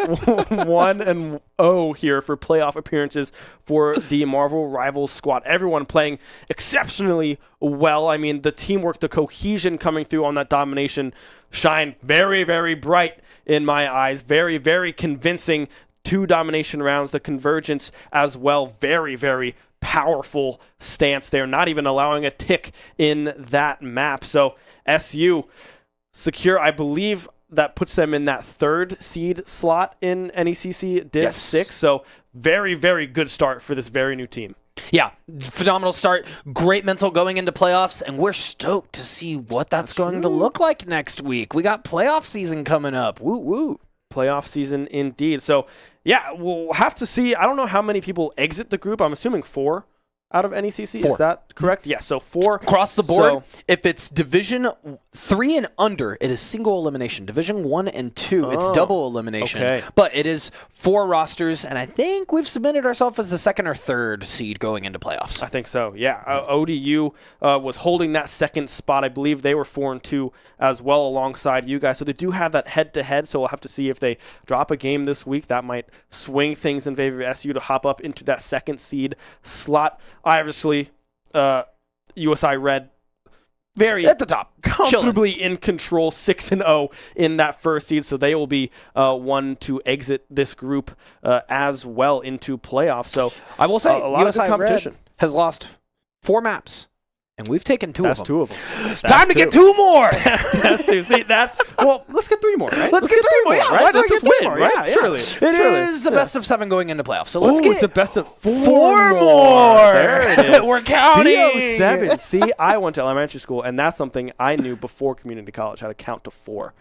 1-0 here for playoff appearances for the Marvel Rivals squad. Everyone playing exceptionally well. I mean, the teamwork, the cohesion coming through on that domination shine very, very bright in my eyes. Very, very convincing. 2 domination rounds. The convergence as well. Very, very powerful stance there. Not even allowing a tick in that map. So SU secure, I believe that puts them in that 3rd seed slot in NECC Div 6. So very, very good start for this very new team. Yeah, phenomenal start. Great mental going into playoffs, and we're stoked to see what that's going to look like next week. We got playoff season coming up. Woo woo. Playoff season indeed. So yeah, we'll have to see. I don't know how many people exit the group. I'm assuming 4. out of NECC. 4. Is that correct? Yeah, so 4. Across the board, So- if it's Division 3 and under, it is single elimination. Division 1 and 2, it's double elimination. Okay. But it is 4 rosters, and I think we've submitted ourselves as the 2nd or 3rd seed going into playoffs. I think so, yeah. ODU was holding that 2nd spot. I believe they were 4-2 as well alongside you guys. So they do have that head-to-head, so we'll have to see if they drop a game this week. That might swing things in favor of SU to hop up into that 2nd seed slot. Obviously, USI Red very At the top. comfortably in control, 6-0 in that 1st seed, so they will be one to exit this group as well into playoffs. So I will say, a lot USI of good competition. Red has lost 4 maps, and we've taken 2 That's of them. 2 of them. Time to get 2 more! That's 2. See, well, let's get 3 more, right? Let's get 3 more. Yeah, right? why not Let's get just 3 win, more? right? Yeah, yeah. Surely. It is the best of 7 going into playoffs. So let's Ooh, get it's the best of 4 more. There it is. We're counting. BO7. See, I went to elementary school, and that's something I knew before community college, how to count to 4.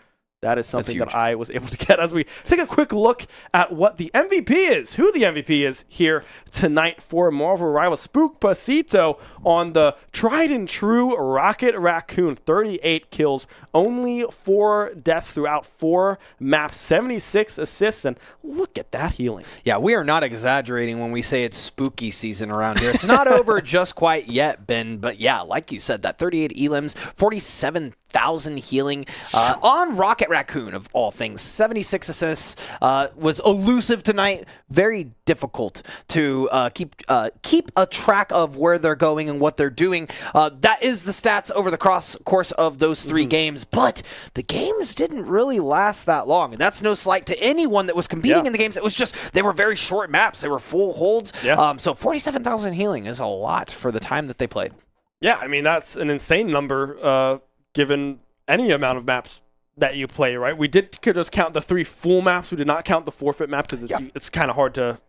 That is something that I was able to get as we take a quick look at what the MVP is, who the MVP is here tonight for Marvel Rival Spook Pasito on the tried and true Rocket Raccoon. 38 kills, only 4 deaths throughout 4 maps, 76 assists, and look at that healing. Yeah, we are not exaggerating when we say it's spooky season around here. It's not over just quite yet, Ben, but yeah, like you said, that 38 elims, 47,000 healing on Rocket Raccoon, of all things. 76 assists, was elusive tonight. Very difficult to keep a track of where they're going and what they're doing. That is the stats over the course of those 3 games, but the games didn't really last that long, and that's no slight to anyone that was competing in the games. It was just, they were very short maps. They were full holds. So 47,000 healing is a lot for the time that they played. Yeah, I mean, that's an insane number given any amount of maps that you play, right? We did just count the 3 full maps. We did not count the forfeit map because it's kind of hard to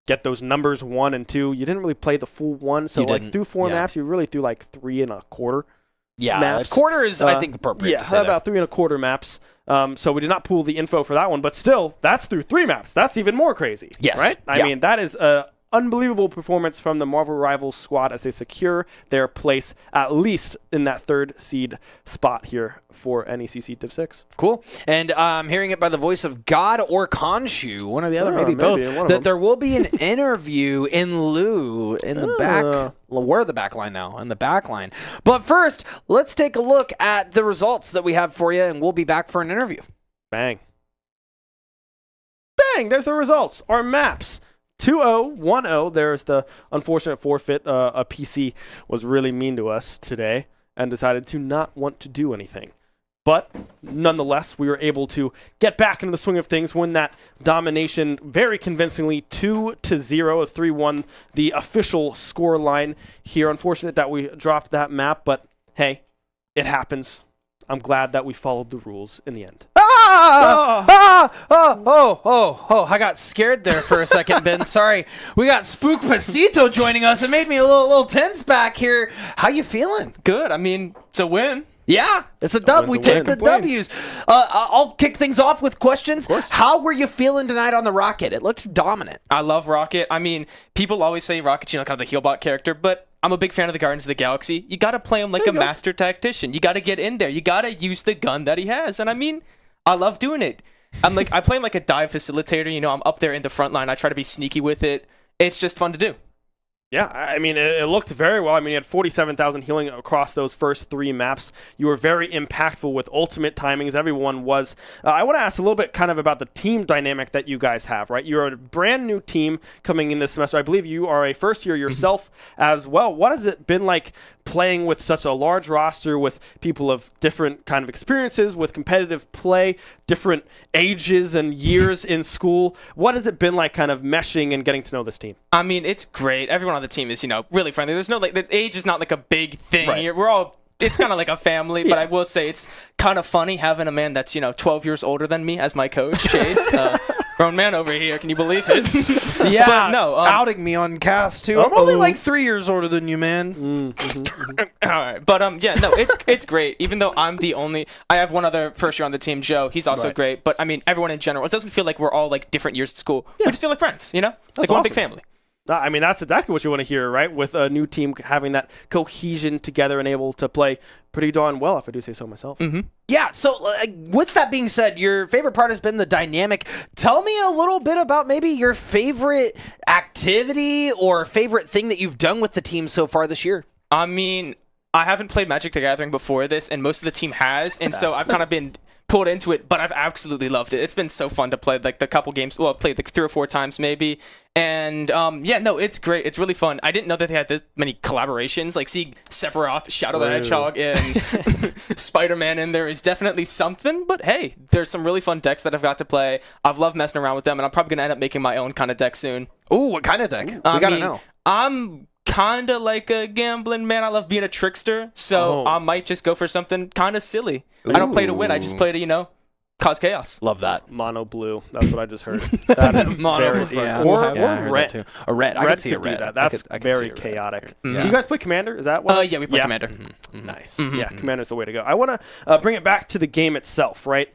get those numbers 1 and 2. You didn't really play the full 1, so like through 4 maps, you really threw like 3 1/4. Yeah, maps. a quarter is, I think, appropriate. Yeah, to say about 3 1/4 maps. So we did not pool the info for that one, but still, that's through 3 maps. That's even more crazy. Yes. Right? I Yeah. mean, that is a unbelievable performance from the Marvel Rivals squad as they secure their place at least in that 3rd seed spot here for NECC Div 6. Cool. And I'm hearing it by the voice of God or Khonshu, one or the other, maybe both, one of that them. there will be an interview in lieu in the back. We're the back line now, in the back line. But first, let's take a look at the results that we have for you, and we'll be back for an interview. Bang. Bang! There's the results. Our maps. 2-0, 1-0. There's the unfortunate forfeit. A PC was really mean to us today and decided to not want to do anything. But nonetheless, we were able to get back into the swing of things, win that domination very convincingly, 2-0, 3-1, the official score line here. Unfortunate that we dropped that map, but hey, it happens. I'm glad that we followed the rules in the end. I got scared there for a second, Ben. Sorry. We got Spook Pasito joining us. It made me a little tense back here. How you feeling? Good. I mean, it's a win. Yeah, it's a dub. We take the W's. I'll kick things off with questions. How were you feeling tonight on the Rocket? It looked dominant. I love Rocket. I mean, people always say Rocket's, kind of the Healbot character, but I'm a big fan of the Guardians of the Galaxy. You got to play him like a master tactician. You got to get in there. You got to use the gun that he has. And I mean, I love doing it. I play him like a dive facilitator. I'm up there in the front line. I try to be sneaky with it. It's just fun to do. Yeah, I mean, it looked very well. I mean, you had 47,000 healing across those first 3 maps. You were very impactful with ultimate timings. Everyone was. I want to ask a little bit kind of about the team dynamic that you guys have, right? You're a brand new team coming in this semester. I believe you are a first year yourself as well. What has it been like playing with such a large roster with people of different kind of experiences, with competitive play, different ages and years in school? What has it been like kind of meshing and getting to know this team? I mean, it's great. Everyone on the team is, really friendly. There's no, the age is not like a big thing. Right. We're all, it's kind of like a family, but I will say it's kind of funny having a man that's, 12 years older than me as my coach, Chase. Grown man over here. Can you believe it? Yeah, but no, outing me on cast too. I'm only like 3 years older than you, man. All right, but yeah, no, it's great. Even though I'm the only, I have one other first year on the team, Joe. He's also great. But I mean, everyone in general, it doesn't feel like we're all like different years at school. We just feel like friends, like one big family. I mean, that's exactly what you want to hear, right? With a new team having that cohesion together and able to play pretty darn well, if I do say so myself. Yeah, so with that being said, your favorite part has been the dynamic. Tell me a little bit about maybe your favorite activity or favorite thing that you've done with the team so far this year. I mean, I haven't played Magic the Gathering before this, and most of the team has, and so I've kind of been pulled into it, but I've absolutely loved it. It's been so fun to play like the couple games. Well, I played like 3 or 4 times maybe, and it's great. It's really fun. I didn't know that they had this many collaborations. Like seeing Sephiroth, Shadow the Hedgehog, and Spider-Man in there is definitely something. But hey, there's some really fun decks that I've got to play. I've loved messing around with them, and I'm probably gonna end up making my own kind of deck soon. Ooh, what kind of deck? We gotta know. I'm kind of like a gambling man. I love being a trickster, so I might just go for something kind of silly. I don't play to win. I just play to, cause chaos. Love that. Mono blue. That's what I just heard. That is Mono very blue. fun. Or red. A red. I could see a red. That's very chaotic. You guys play Commander? Is that what? Yeah, we play Commander. Nice. Yeah, Commander's the way to go. I want to bring it back to the game itself, right?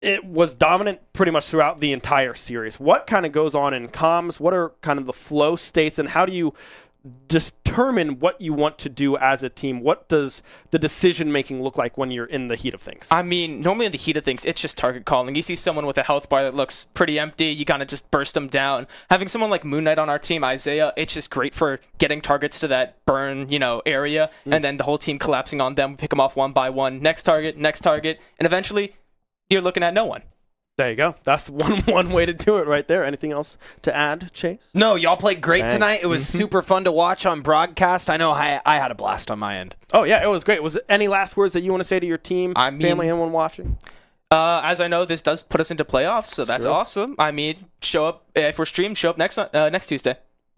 It was dominant pretty much throughout the entire series. What kind of goes on in comms? What are kind of the flow states, and how do you determine what you want to do as a team? What does the decision making look like when you're in the heat of things? I mean, normally in the heat of things, it's just target calling. You see someone with a health bar that looks pretty empty, you kind of just burst them down. Having someone like Moon Knight on our team, Isaiah, it's just great for getting targets to that burn, area, and then the whole team collapsing on them, pick them off one by one, next target, and eventually you're looking at no one. There you go. That's one way to do it right there. Anything else to add, Chase? No, y'all played great tonight. It was super fun to watch on broadcast. I know I had a blast on my end. Oh, yeah, it was great. Was there any last words that you want to say to your team, family, anyone watching? As I know, this does put us into playoffs, so that's awesome. I mean, show up, if we're streamed, show up next Tuesday.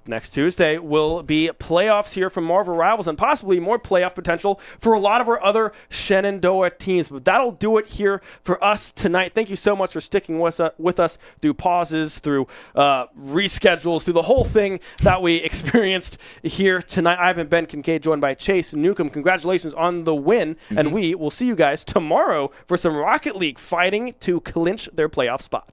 Next Tuesday will be playoffs here from Marvel Rivals and possibly more playoff potential for a lot of our other Shenandoah teams. But that'll do it here for us tonight. Thank you so much for sticking with us through pauses, through reschedules, through the whole thing that we experienced here tonight. I've been Ben Kincaid, joined by Chase Newcomb. Congratulations on the win, and we will see you guys tomorrow for some Rocket League fighting to clinch their playoff spot.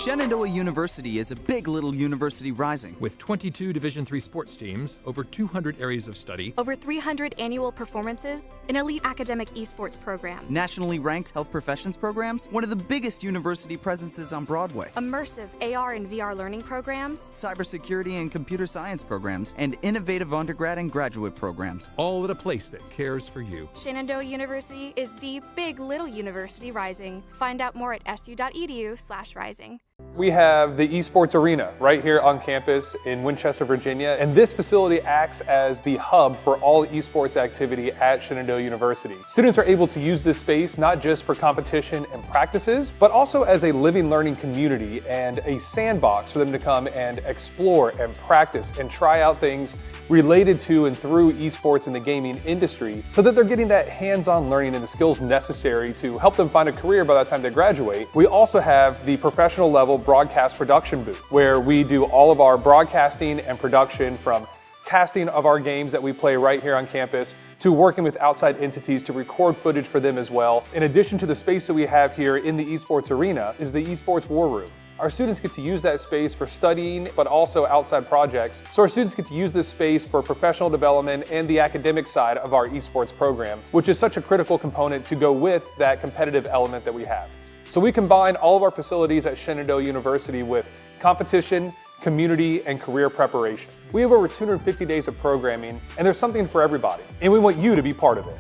Shenandoah University is a big little university rising. With 22 Division III sports teams, over 200 areas of study, Over 300 annual performances, an elite academic esports program, Nationally ranked health professions programs, one of the biggest university presences on Broadway. immersive AR and VR learning programs, Cybersecurity and computer science programs, and innovative undergrad and graduate programs. all at a place that cares for you. Shenandoah University is the big little university rising. Find out more at su.edu/rising. We have the Esports Arena right here on campus in Winchester, Virginia, and this facility acts as the hub for all esports activity at Shenandoah University. Students are able to use this space not just for competition and practices, but also as a living learning community and a sandbox for them to come and explore and practice and try out things related to and through esports in the gaming industry so that they're getting that hands-on learning and the skills necessary to help them find a career by the time they graduate. We also have the professional level broadcast production booth where we do all of our broadcasting and production, from casting of our games that we play right here on campus to working with outside entities to record footage for them as well. In addition to the space that we have here in the Esports Arena is the Esports War Room. Our students get to use that space for studying, but also outside projects. So our students get to use this space for professional development and the academic side of our esports program, which is such a critical component to go with that competitive element that we have. So we combine all of our facilities at Shenandoah University with competition, community, and career preparation. We have over 250 days of programming, and there's something for everybody, and we want you to be part of it.